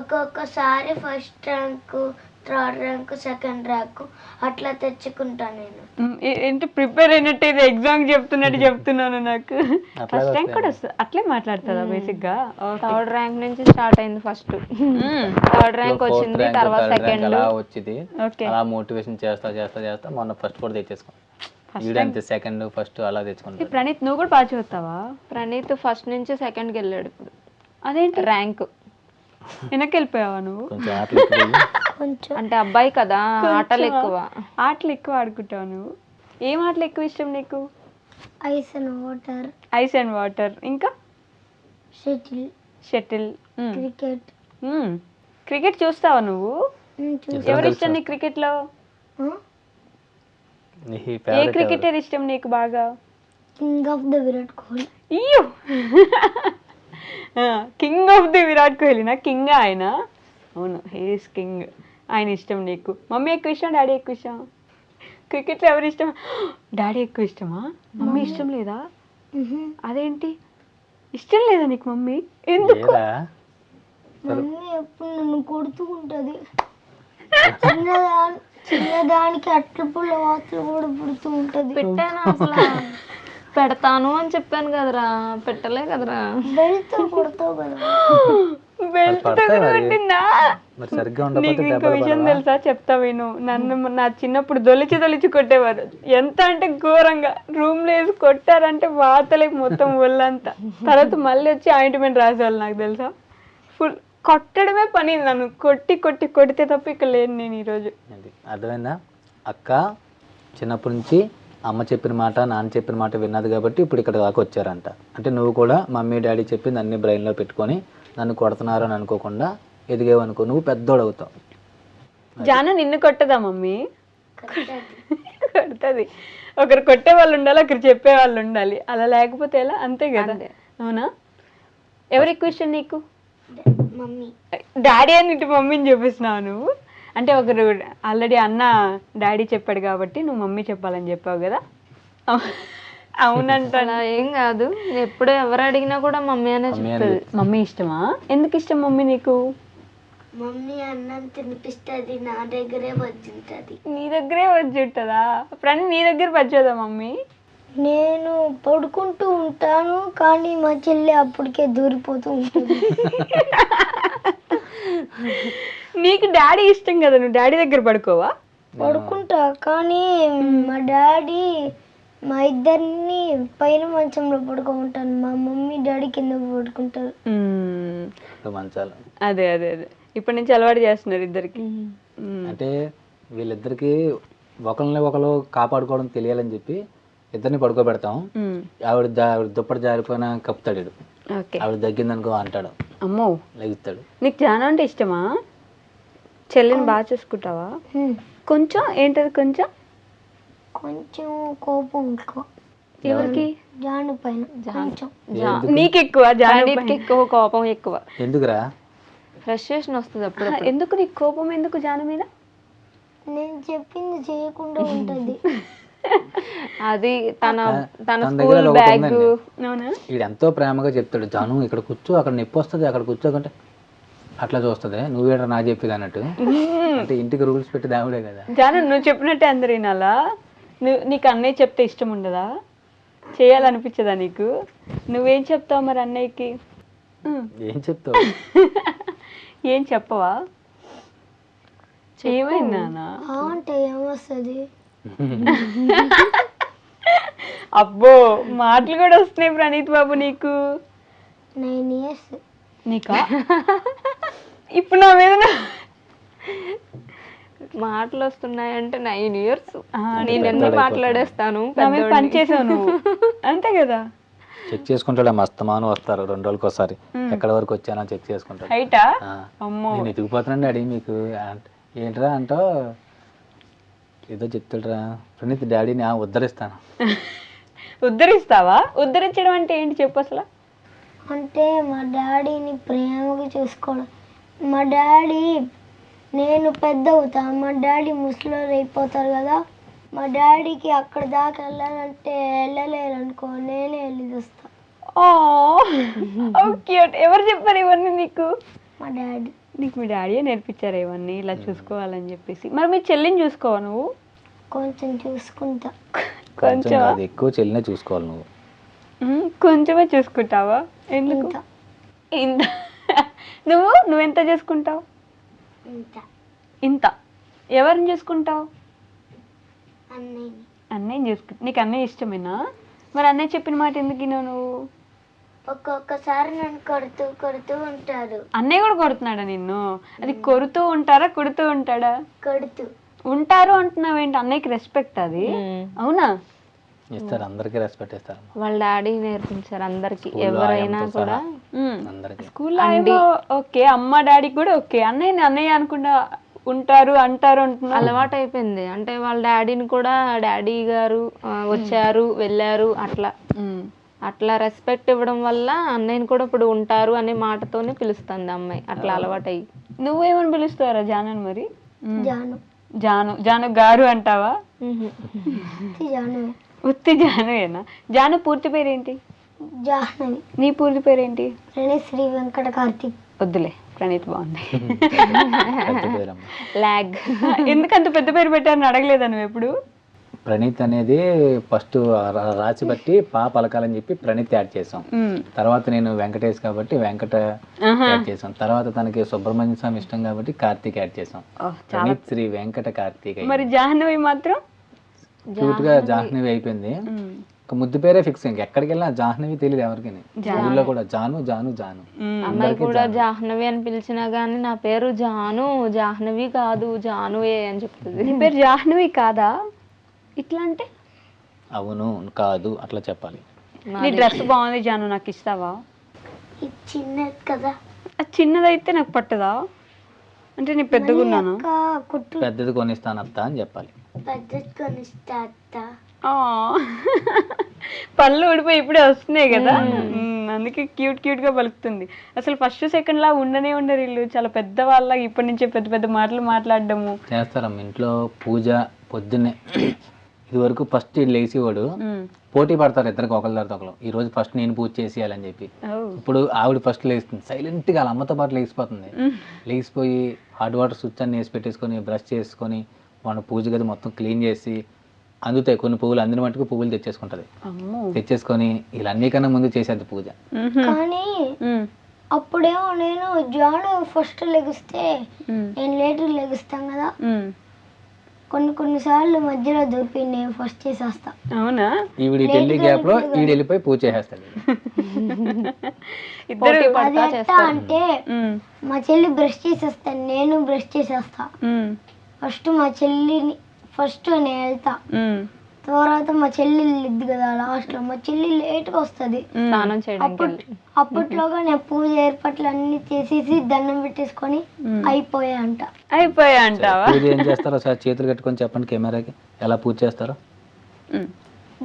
ఒక్కొక్కసారి first rank, third rank, second rank అట్లా తెచ్చుకుంటా నేను. ఏంటి ప్రిపేర్ అయినట్టు ఇది ఎగ్జామ్ చెప్తున్నట్టు చెప్తున్నాను. నాకు ఫస్ట్ ర్యాంక్ కూడా వస్తుంది. అట్లే మాట్లాడుతుందా బేసిక్ గా? థర్డ్ ర్యాంక్ నుంచి స్టార్ట్ అయింది. ఫస్ట్ థర్డ్ ర్యాంక్ వచ్చింది, తర్వాత సెకండ్ అలా వచ్చింది. అలా మోటివేషన్ చేస్తా మొన్న ఫస్ట్ కూడా తెచ్చేసుకున్నాను. సెకండ్ ఫస్ట్ అలా తెచ్చుకుంటా. ప్రణీత్, నువ్వు కూడా బాగా చదువుతావా? ప్రణీత్ ఫస్ట్ నుంచి సెకండ్కి వెళ్ళాడు. ఇప్పుడు అదేంటి ర్యాంక్ వెనక్కి వెళ్ళిపోయావా నువ్వు? కొంచెం అంటే అబ్బాయి కదా, ఆటలు ఎక్కువ. ఆటలు ఎక్కువ ఆడుకుంటావు నువ్వు. ఏం ఆటలు ఎక్కువ ఇష్టం నీకు? Ice and water. Ice and water, ఇంకా షటిల్, క్రికెట్. క్రికెట్ చూస్తావా నువ్వు? ఎవరు ఇష్టం నీకు క్రికెట్ లో? ఏ క్రికెటర్ ఇష్టం నీకు బాగా? King of the Virat Kohli. అయ్యో, కింగ్ ఆఫ్ ది విరాట్ కోహ్లీనా? కింగ్ ఆయన? అవును, హీస్ కింగ్. ఆయన ఇష్టం నీకు. మమ్మీ ఎక్కువ ఇష్టం, డాడీ ఎక్కువ ఇష్టం? క్రికెట్లో ఎవరు ఇష్టం? డాడీ ఎక్కువ ఇష్టమా? మమ్మీ ఇష్టం లేదా? అదేంటి ఇష్టం లేదా నీకు మమ్మీ? ఎందుకు? మమ్మీ ఎప్పుడు నన్ను కొడుతూ ఉంటుంది. చిన్నదానికి అట్ల పుల్ల వాతలు కూడా పుడుతూ ఉంటుంది. పెట్టాను అసలు. పెడతాను అని చెప్పాను కదరా, పెట్టలే కదరా. బెల్ట్తో కొడతావు కదా. బెల్ట్ పడతాయి మరి. కొట్టిందా? మరి సరిగ్గా నీకు ఉండకపోతే ఇంకో దెబ్బలు విషయం పడవా? తెలుసా, చెప్తా విను. నన్ను నా చిన్నప్పుడు దొలిచి కొట్టేవారు. ఎంత అంటే ఘోరంగా, రూమ్ లో వేసి కొట్టారంటే వాతలే మొత్తం ఒళ్ళంతా. తర్వాత మళ్ళీ వచ్చి ఆయింట్మెంట్ రాసేవాళ్ళు నాకు తెలుసా. ఫుల్ కొట్టడమే పని, నన్ను కొడితే తప్ప ఇక్కడ లేను నేను ఈరోజు. అది అర్థమైందా? అక్క చిన్నప్పటి నుంచి అమ్మ చెప్పిన మాట నాన్న చెప్పిన మాట విన్నది కాబట్టి ఇప్పుడు ఇక్కడ దాకా వచ్చారంట. అంటే నువ్వు కూడా మమ్మీ డాడీ చెప్పింది అన్ని బ్రెయిన్లో పెట్టుకొని నన్ను కొడుతున్నారు అని అనుకోకుండా ఎదిగేవనుకో, నువ్వు పెద్దోడు అవుతావు. జాన నిన్ను కొట్టదా మమ్మీ? కొడుతుంది. ఒకరు కొట్టే వాళ్ళు ఉండాలి, ఒకరు చెప్పే వాళ్ళు ఉండాలి. అలా లేకపోతే ఎలా? అంతే కదా. అవునా? ఎవరు ఎక్కువ ఇష్టం నీకు? మమ్మీ. డాడీ అని ఇటు మమ్మీని చూపిస్తున్నావు నువ్వు. అంటే ఒకరు ఆల్రెడీ అన్న డాడీ చెప్పాడు కాబట్టి నువ్వు మమ్మీ చెప్పాలని చెప్పావు కదా. అవునంట. అలా ఏం కాదు, ఎప్పుడు ఎవరు అడిగినా కూడా మమ్మీ అనే చెప్తుంది. మమ్మీ ఇష్టమా? ఎందుకు ఇష్టం మమ్మీ నీకు? మమ్మీ అన్నం తినిపిస్తుంది, నా దగ్గరే వచ్చింటది. నీ దగ్గరే వచ్చి ఉంటుందా? ఫ్రెండ్ నీ దగ్గర వచ్చేదా మమ్మీ? నేను పడుకుంటూ ఉంటాను కానీ మా చెల్లి అప్పటికే దూరిపోతూ ఉంటుంది. నీకు డాడీ ఇష్టం కదా, నువ్వు డాడీ దగ్గర పడుకోవా? పడుకుంటా కానీ మా డాడీ మా ఇద్దరిని పైన మంచంలో పడుకోమంటాను, మా మమ్మీ డాడీ కింద పడుకుంటారు. మంచాలు అదే అదే అదే ఇప్పటి నుంచి అలవాటు చేస్తున్నారు ఇద్దరికి. అంటే వీళ్ళిద్దరికి ఒకరిని ఒకరు కాపాడుకోవడం తెలియాలని చెప్పి ఇద్దరిని పడుకోబెడతాం. ఆవిడ దుప్పటి జారిపోయినా కప్పుతాడు వీడు. ఆవిడ తగ్గిందనుకో అంటాడు, అమ్మో లెగుస్తాడు. నీకు జాన అంటే ఇష్టమా? చెల్లిని బాగా చూసుకుంటావా? కొంచెం ఏంటది? కొంచెం కొంచెం కోపం ఎక్కువ. ఎవరికి? జాను పైన కొంచెం. నీకు ఎక్కువ? జానకి ఎక్కువ కోపం ఎక్కువ. ఎందుకురా? ఫ్రస్ట్రేషన్ వస్తుంది అప్పుడు. ఎందుకు నీకు కోపం? ఎందుకు జాన మీద? నేను చెప్పింది చేయకుండా ఉంటుంది. అది తన దగ్గర స్కూల్ ఒకటి బ్యాగ్. ఉందండి. అవునా? వీడు ఎంతో ప్రేమగా చెప్తాడు, జాను ఇక్కడ కూర్చో, అక్కడ నొప్పి వస్తుంది, అక్కడ కూర్చోకంటే అట్లా చూస్తుంది. నువ్వేట నాకు చెప్పేది అన్నట్టు. అంటే ఇంటికి రూల్స్ పెట్టి దావుడే కదా. జాన నువ్వు చెప్పినట్టే అందరు వినాలా? నీకు అన్నయ్య చెప్తే ఇష్టం ఉండదా? చేయాలనిపించదా నీకు? నువ్వేం చెప్తావు మరి అన్నయ్యకి? ఏం చెప్తావు? ఏం చెప్పవా? ఏమైందా? అంటే ఏమొస్తుంది? అబ్బో మాటలు కూడా వస్తున్నాయి ప్రణీత్ బాబు నీకు. 9 years. నీకా? ఇప్పుడు నా మీద మాటలు వస్తున్నాయంటే 9 years. నేను ఎన్నో మాట్లాడేస్తాను. నా మీద పని చేసావు నువ్వు, అంతే కదా. చెక్ చేసుకుంటాడు మస్తమాను వస్తారు 2 రోజులకి ఒకసారి, ఎక్కడ వరకు వచ్చానో చెక్ చేసుకుంటాడు. హైటా? అమ్మో నేను ఎదిగిపోతున్నాండి డాడీ మీకు. ఏంట్రా అంటో ఏదో చెప్తాడురా ప్రణీత్, డాడీని ఉద్ధరిస్తాను. ఉద్ధరిస్తావా? ఉద్ధరించడం అంటే ఏంటి చెప్పు అసలు? అంటే మా డాడీని ప్రేమగా చూసుకోవడం. మా డాడీ, నేను పెద్ద అవుతా, మా డాడీ ముసలోళ్ళు అయిపోతారు కదా, మా డాడీకి అక్కడ దాకా వెళ్ళాలంటే వెళ్ళలేరు అనుకో, నేనే వెళ్ళి వస్తా. ఓకే. ఎవరు చెప్పారు ఇవన్నీ నీకు? మా డాడీ. నీకు మీ డాడీ నేర్పించారు ఇవన్నీ ఇలా చూసుకోవాలని చెప్పేసి. మరి మీ చెల్లిని చూసుకోవా నువ్వు? కొంచెం చూసుకుంటా. కొంచెం కాదు, ఎక్కువ చెల్లినే చూసుకోవాలి నువ్వు. కొంచెమే చూసుకుంటావా? ఎందుకు ఇంత? నువ్వెంత చూసుకుంటావు? ఇంత. ఎవరిని చూసుకుంటావు? అన్నయ్యని చూసుకుంటా. నీకు అన్నయ్య ఇష్టమేనా? మరి అన్నయ్య చెప్పిన మాట ఎందుకు విన్నావు నువ్వు? ఒక్కొక్కసారి నన్ను కొడుతూ ఉంటారు. అన్నయ్య కూడా కొడుతున్నాడా నిన్ను? అది కొడుతూ ఉంటారా కొడుతూ ఉంటాడా? కొడుతూ ఉంటారు అంటున్నావేంటి? అన్నయ్యకి రెస్పెక్ట్ అది. అవునా? ఇస్తారు, అందరికీ రెస్పెక్ట్ ఇస్తారు. వాళ్ళ డాడీ నేర్పించారు అందరికి, ఎవరైనా కూడా. స్కూల్లో ఓకే, అమ్మ డాడీ కూడా ఓకే, అన్నయ్య అనుకుంటా ఉంటారు అంటారు అంటున్నా. అలవాటు అయిపోయింది. అంటే వాళ్ళ డాడీని కూడా డాడీ గారు వచ్చారు వెళ్ళారు అట్లా రెస్పెక్ట్ ఇవ్వడం వల్ల అన్నయ్యని కూడా ఇప్పుడు ఉంటారు అనే మాటతోనే పిలుస్తుంది అమ్మాయి. అట్లా అలవాటు అయ్యి. నువ్వేమని పిలుస్తారా జానని మరి? జాను. జాను గారు అంటావా? జాను. ఉత్తి జానువేనా? జాను పూర్తి పేరేంటి? జాహ్నవి. నీ పూర్తి పేరేంటి? ప్రణీత్ శ్రీ వెంకట కార్తిక్. వద్దులే, ప్రణీత్ బాగుంది. లాగ్. ఎందుకంత పెద్ద పేరు పెట్టారని అడగలేదా నువ్వు ఎప్పుడు? ప్రణీత్ అనేది ఫస్ట్ రాసి బట్టి పా పలకాలని చెప్పి ప్రణీత్ యాడ్ చేసాం. తర్వాత నేను వెంకటేష్ కాబట్టి వెంకట యాడ్ చేసాం. తర్వాత తనకి సుబ్రహ్మణ్య స్వామి ఇష్టం కాబట్టి కార్తీక్ యాడ్ చేసాం. ప్రణీత్ శ్రీ వెంకట కార్తీక్. మరి జాహ్నవి మాత్రం క్యూట్ గా జాహ్నవి అయిపోయింది. ఒక ముద్దు పేరే ఫిక్స్. ఎక్కడికి వెళ్ళినా జాహ్నవి తెలియదు ఎవరికి. ఊళ్ళో కూడా జాను జాను జాను. అమ్మాయి కూడా జాహ్నవి అని పిలిచినా గానీ నా పేరు జాను, జాహ్నవి కాదు జానువే అని చెప్తుంది. నీ పేరు జాహ్నవి కాదా? ఇట్లా అంటే అవును కాదు అట్లా చెప్పాలి. నీ డ్రెస్ బాగుంది జాను, నాకు ఇస్తావా? ఇది చిన్నది కదా, అది చిన్నదైతే నాకు పట్టదా? అంటే నీ పెద్దగా ఉన్నాను. కుట్టు పెద్దది కొనిస్తాను అత్త అని చెప్పాలి. పెద్దది కొనిస్తా అత్త. పళ్ళు ఊడిపోయి ఇప్పుడే వస్తున్నాయి కదా, అందుకే క్యూట్ క్యూట్ గా పలుకుతుంది. అసలు ఫస్ట్ సెకండ్ లా ఉండనే ఉండరు వీళ్ళు, చాలా పెద్ద వాళ్ళ ఇప్పటి నుంచే పెద్ద పెద్ద మాటలు మాట్లాడడము చేస్తారమ్మ. ఇంట్లో పూజ పొద్దున్నే ఇది వరకు ఫస్ట్ లేచేవాడు, పోటీ పడతారు ఇద్దరికి ఒకరి తర్వాత ఒకరు. ఈ రోజు ఫస్ట్ నేను పూజ చేసేయాలని చెప్పి. ఇప్పుడు ఆవిడ ఫస్ట్ లేస్తుంది, సైలెంట్ గా వాళ్ళ అమ్మతో పాటు లేచిపోతుంది. లేచిపోయి హాట్ వాటర్ స్విచ్ అన్ని వేసి పెట్టేసుకొని బ్రష్ చేసుకొని మన పూజ గది మొత్తం క్లీన్ చేసి అందుతాయి కొన్ని పువ్వులు, అందిన మట్టుకు పువ్వులు తెచ్చేసుకుంటది. తెచ్చేసుకొని ఇలా అన్నికన్నా ముందు చేసేది పూజ. కానీ అప్పుడేమో నేను జాను ఫస్ట్ లెగిస్తే నేను లేటర్ లెగుస్తాం కదా, కొన్నిసార్లు మధ్యలో దొరికి నేను ఫస్ట్ చేసేస్తా. అవునా? ఈవిడ పెళ్లి గ్యాప్ లో ఈవిడ వెళ్ళిపోయి పూజ చేసేస్తాడు. అది ఎట్టా అంటే మా చెల్లి బ్రష్ చేసేస్తాను, నేను బ్రష్ చేసేస్తా. ఫస్ట్ మా చెల్లిని ఫస్ట్ నేను వెళ్తా, తర్వాత మా చెల్లి వెళ్ళిద్ది కదా లాస్ట్ లో. మా చెల్లి లేట్ గా వస్తుంది, అప్పట్లోగా నేను పూజ ఏర్పాట్లు అన్ని చేసేసి దండం పెట్టేసుకొని అయిపోయా అంట. పూజ ఏం చేస్తారో సార్ చేతులు కట్టుకొని చెప్పండి కెమెరాకి, ఎలా పూజ చేస్తారో.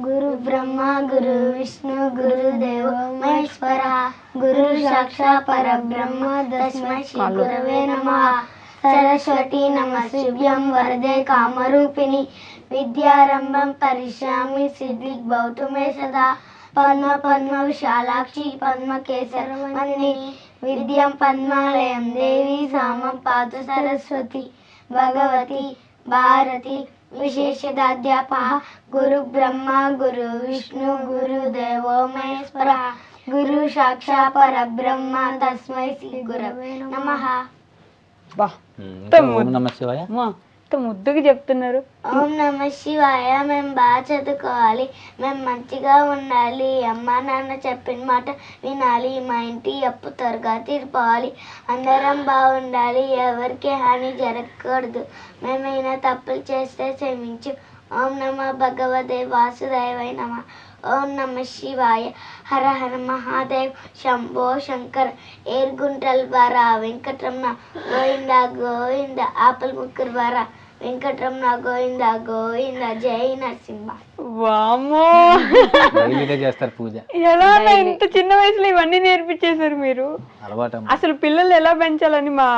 గురు బ్రహ్మ గురు విష్ణు గురు దేవో మహేశ్వర గురు సాక్షాత్ పరబ్రహ్మ తస్మై శ్రీ గురవే నమః. సరస్వతి నమస్తుభ్యం వరదే కామరూపిణి విద్యారంభం పరిశ్యామి సిద్ధిర్భవతు మే సదా. పద్మ పద్మ విశాలాక్షి పద్మ కేసరమణి విద్యం పద్మాలయం దేవి సామం పాతు సరస్వతి భగవతి భారతి విశేషదాధ్యాపః. గురు బ్రహ్మ గురు విష్ణు గురు దేవో మహేశ్వర గురు సాక్షాత్ పరబ్రహ్మ తస్మై శ్రీ గురవే నమః. ఓం నమః శివాయ. ముద్దుగా చెప్తున్నారు. ఓం నమ శివాయ. మేము బాగా చదువుకోవాలి, మేము మంచిగా ఉండాలి, అమ్మ నాన్న చెప్పిన మాట వినాలి, మా ఇంటి అప్పు త్వరగా తీరిపోవాలి, అందరం బాగుండాలి, ఎవరికి హాని జరగకూడదు, మేమైనా తప్పులు చేస్తే క్షమించు. ఓం నమ భగవతే వాసుదేవాయ నమ. ఓం నమ శివాయ. హర హర మహాదేవ్ శంభో శంకర ఏర్గుంటల్ వర వెంకటరమణ గోవింద గోవింద ఆపల్ ముక్కర్ వర వెంకటరమణ గోవింద గోవింద జై నరసింహ. వామ్మో, చేస్తారు పూజ. ఎలా ఇంత చిన్న వయసులో ఇవన్నీ నేర్పించేశారు మీరు? అసలు పిల్లలు ఎలా పెంచాలని మా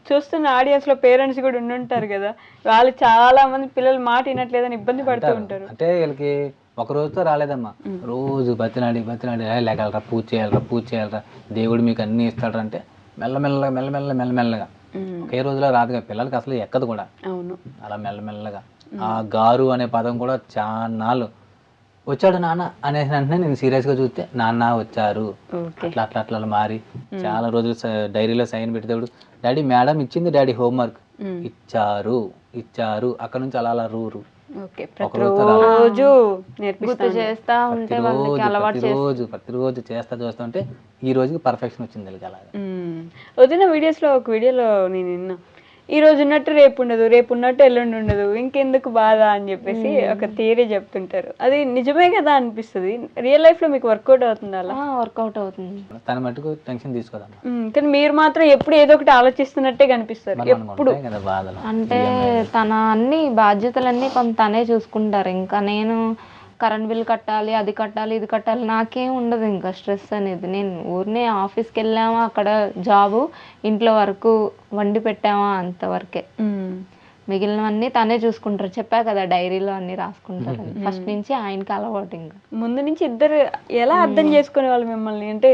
చూస్తున్న ఆడియన్స్ లో పేరెంట్స్ కూడా ఉండుంటారు కదా, వాళ్ళు చాలా మంది పిల్లలు మాట వినట్లేదని ఇబ్బంది పడుతూ ఉంటారు. అంటే వీళ్ళకి ఒక రోజుతో రాలేదమ్మా, రోజు బతినాడి లేగలరా పూజ చేయాలరా దేవుడు మీకు అన్ని ఇస్తాడు అంటే మెల్లమెల్లగా ఒకే రోజులో రాదుగా. పిల్లలకి అసలు ఎక్కదు కూడా. అలా మెల్లమెల్లగా ఆ గారు అనే పదం కూడా చాన్నాళ్ళు వచ్చాడు నాన్న అనేసి వెంటనే నేను సీరియస్ గా చూస్తే నాన్న వచ్చారు అట్లా అట్లా అట్లా మారి చాలా రోజులు డైరీలో సైన్ పెట్టేవాడు. డాడీ మేడం ఇచ్చింది, డాడీ హోంవర్క్ ఇచ్చారు అక్కడ నుంచి అలా అలా రూరు ప్రతిరోజు చేస్తా ఉంటే ఈ రోజుకి పర్ఫెక్షన్ వచ్చింది. వదిన వీడియోస్ లో ఒక వీడియోలో నేను విన్నా, ఈ రోజు ఉన్నట్టు రేపు ఉండదు, రేపు ఉన్నట్టు ఎల్లుండి ఉండదు, ఇంకెందుకు బాధ అని చెప్పేసి ఒక థియరీ చెప్తుంటారు. అది నిజమే కదా అనిపిస్తుంది. రియల్ లైఫ్ లో మీకు వర్కౌట్ అవుతుంది? అలా వర్కౌట్ అవుతుంది. తన మటుకు టెన్షన్ తీసుకోదమ్మా. కానీ మీరు మాత్రం ఎప్పుడు ఏదో ఒకటి ఆలోచిస్తున్నట్టే కనిపిస్తారు ఎప్పుడు. అంటే తన అన్ని బాధ్యతలన్నీ కొంత తనే చూసుకుంటారు. ఇంకా నేను కరెంట్ బిల్ కట్టాలి, అది కట్టాలి, ఇది కట్టాలి, నాకేం ఉండదు ఇంకా స్ట్రెస్ అనేది. నేను ఊరినే ఆఫీస్కి వెళ్ళామా, అక్కడ జాబు, ఇంట్లో వరకు వండి పెట్టామా, అంతవరకే. మిగిలినవన్నీ తనే చూసుకుంటారు. చెప్పా కదా డైరీలో అన్ని రాసుకుంటారు. ఫస్ట్ నుంచి ఆయనకి అలవాటు. ఇంకా ముందు నుంచి ఇద్దరు ఎలా అర్థం చేసుకునే వాళ్ళు మిమ్మల్ని? అంటే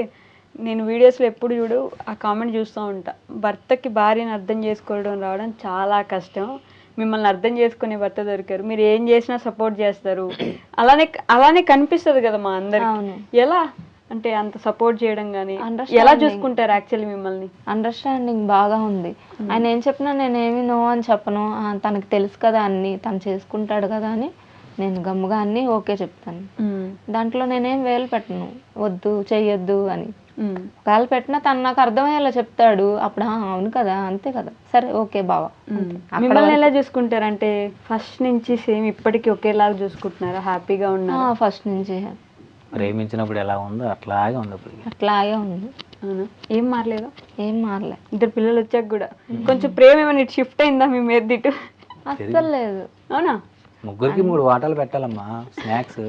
నేను వీడియోస్లో ఎప్పుడు చూడు ఆ కామెంట్ చూస్తూ ఉంటా, భర్తకి భార్యను అర్థం చేసుకోవడం రావడం చాలా కష్టం, మిమ్మల్ని అర్థం చేసుకునే భర్త దొరికారు, మీరు ఏం చేసినా సపోర్ట్ చేస్తారు, అలానే కనిపిస్తుంది కదా మా అందరికి. అవును. ఎలా అంటే అంత సపోర్ట్ చేయడం కానీ Understanding. ఎలా చూసుకుంటారు యాక్చువల్లీ మిమ్మల్ని? అండర్స్టాండింగ్ బాగా ఉంది. ఆయన ఏం చెప్పినా నేనేమి నో అని చెప్పను. తనకు తెలుసు కదా అన్ని, తను చేసుకుంటాడు కదా అని నేను గమ్ముగా అన్ని ఓకే చెప్తాను. దాంట్లో నేనేం వేలు పెట్టను, వద్దు చెయ్యొద్దు అని. ఒకవేళ పెట్టినా తను నాకు అర్థమయ్యేలా చెప్తాడు. అప్పుడు అవును కదా, అంతే కదా, సరే ఓకే బావా. మిమ్మల్ని ఎలా చూసుకుంటారంటే ఫస్ట్ నుంచి సేమ్ ఇప్పటికీ ఒకేలాగా చూసుకుంటున్నారా? హ్యాపీగా ఉన్నారు? ఫస్ట్ నుంచి ప్రేమించినప్పుడు ఎలా ఉందో అట్లాగే ఉంది ఇప్పుడు. అట్లాగే ఉంది. అవునా? ఏం మారలేదు? ఏం మారలే. ఇద్దరు పిల్లలు వచ్చాక కూడా కొంచెం ప్రేమ ఏమైనా షిఫ్ట్ అయిందా మీ మీద ఇటు? అస్సలు లేదు. అవునా? ముగ్గురికి 3 వాటాలు పెట్టాలమ్మా స్నాక్స్.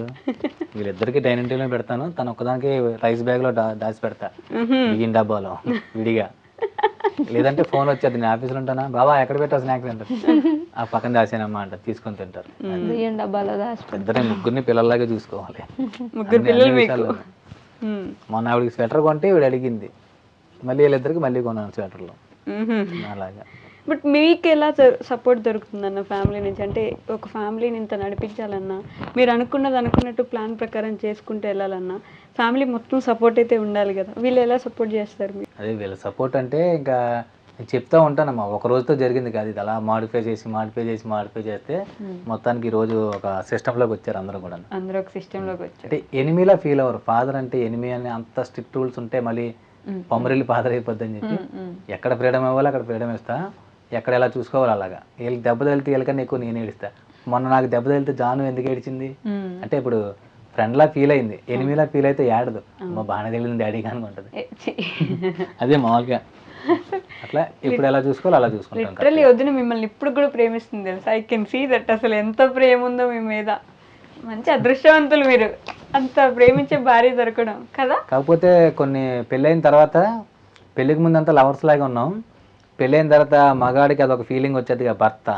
వీళ్ళిద్దరికి డైనింగ్ టేబుల్ పెడతాను, తను ఒక్కదానికి రైస్ బ్యాగ్ లో దాచి పెడతా బియ్యం డబ్బాలో విడిగా. లేదంటే ఫోన్ వచ్చేది, నేను ఆఫీస్లో ఉంటానా, బాబా ఎక్కడ పెట్టావు స్నాక్స్ అంటారు. ఆ పక్కన దాచానమ్మా అంట, తీసుకొని తింటారు. బియ్యం డబ్బాలో దాచి ఇద్దరే ముగ్గురిని పిల్లల్లాగే చూసుకోవాలి. ముగ్గురు అన్ని పిల్లలు మీకు. విషయాల్లో. మొన్న ఆవిడకి స్వెటర్ కొంటే వీడు అడిగింది, మళ్ళీ వీళ్ళిద్దరికి మళ్ళీ కొన్నాను స్వెటర్లు అలాగా. బట్ మీకు ఎలా సపోర్ట్ దొరుకుతుందన్న ఫ్యామిలీ నుంచి? అంటే ఒక ఫ్యామిలీని ఇంత నడిపించాలన్నా, మీరు అనుకున్నట్టు ప్లాన్ ప్రకారం చేసుకుంటూ వెళ్ళాలన్నా ఫ్యామిలీ మొత్తం సపోర్ట్ అయితే ఉండాలి కదా. వీళ్ళు ఎలా సపోర్ట్ చేస్తారు మీరు? అదే వీళ్ళ సపోర్ట్ అంటే ఇంకా నేను చెప్తా ఉంటానమ్మా, ఒక రోజుతో జరిగింది కాదు ఇది. అలా మాడిఫై చేస్తే మొత్తానికి ఈ రోజు ఒక సిస్టంలోకి వచ్చారు అందరూ కూడా. అందరూ ఒక సిస్టంలోకి వచ్చారు. అంటే ఎనిమిలా ఫీల్ అవ్వరు. ఫాదర్ అంటే ఎనిమి అని అంత స్ట్రిక్ట్ రూల్స్ ఉంటే మళ్ళీ పొమ్మరిల్లి ఫాదర్ అయిపోద్ది అని చెప్పి ఎక్కడ ఫ్రీడమ్ ఇవ్వాలి అక్కడ ఫ్రీడమ్ ఇస్తా, ఎక్కడ ఎలా చూసుకోవాలి అలాగా. వీళ్ళకి దెబ్బ తగిలితే వీళ్ళకన్నా ఎక్కువ నేను ఏడుస్తా. మొన్న నాకు దెబ్బ తగిలితే జాను ఎందుకు ఏడిచింది అంటే ఇప్పుడు ఫ్రెండ్లా ఫీల్ అయింది, ఎనిమిలా ఫీల్ అయితే ఏడదు, మా బాగానే తెలియదు డాడీ కానీ ఉంటుంది. అదే మామూలుగా అట్లా ఇప్పుడు ఎలా చూసుకోవాలి అలా చూసుకుంటాం. లిటరల్లీ వదిన మిమ్మల్ని ఇప్పుడు కూడా ప్రేమిస్తుంది తెలుసా. I can see that. అసలు ఎంత ప్రేమ ఉందో మీ మీద. మంచి అదృష్టవంతులు మీరు, అంత ప్రేమించే భార్య దొరకడం కదా. కాకపోతే కొన్ని పెళ్ళైన తర్వాత, పెళ్ళికి ముందు అంతా లవర్స్ లాగా ఉన్నాం, పెళ్ళైన తర్వాత మగాడికి అదొక ఫీలింగ్ వచ్చేది కదా, భర్త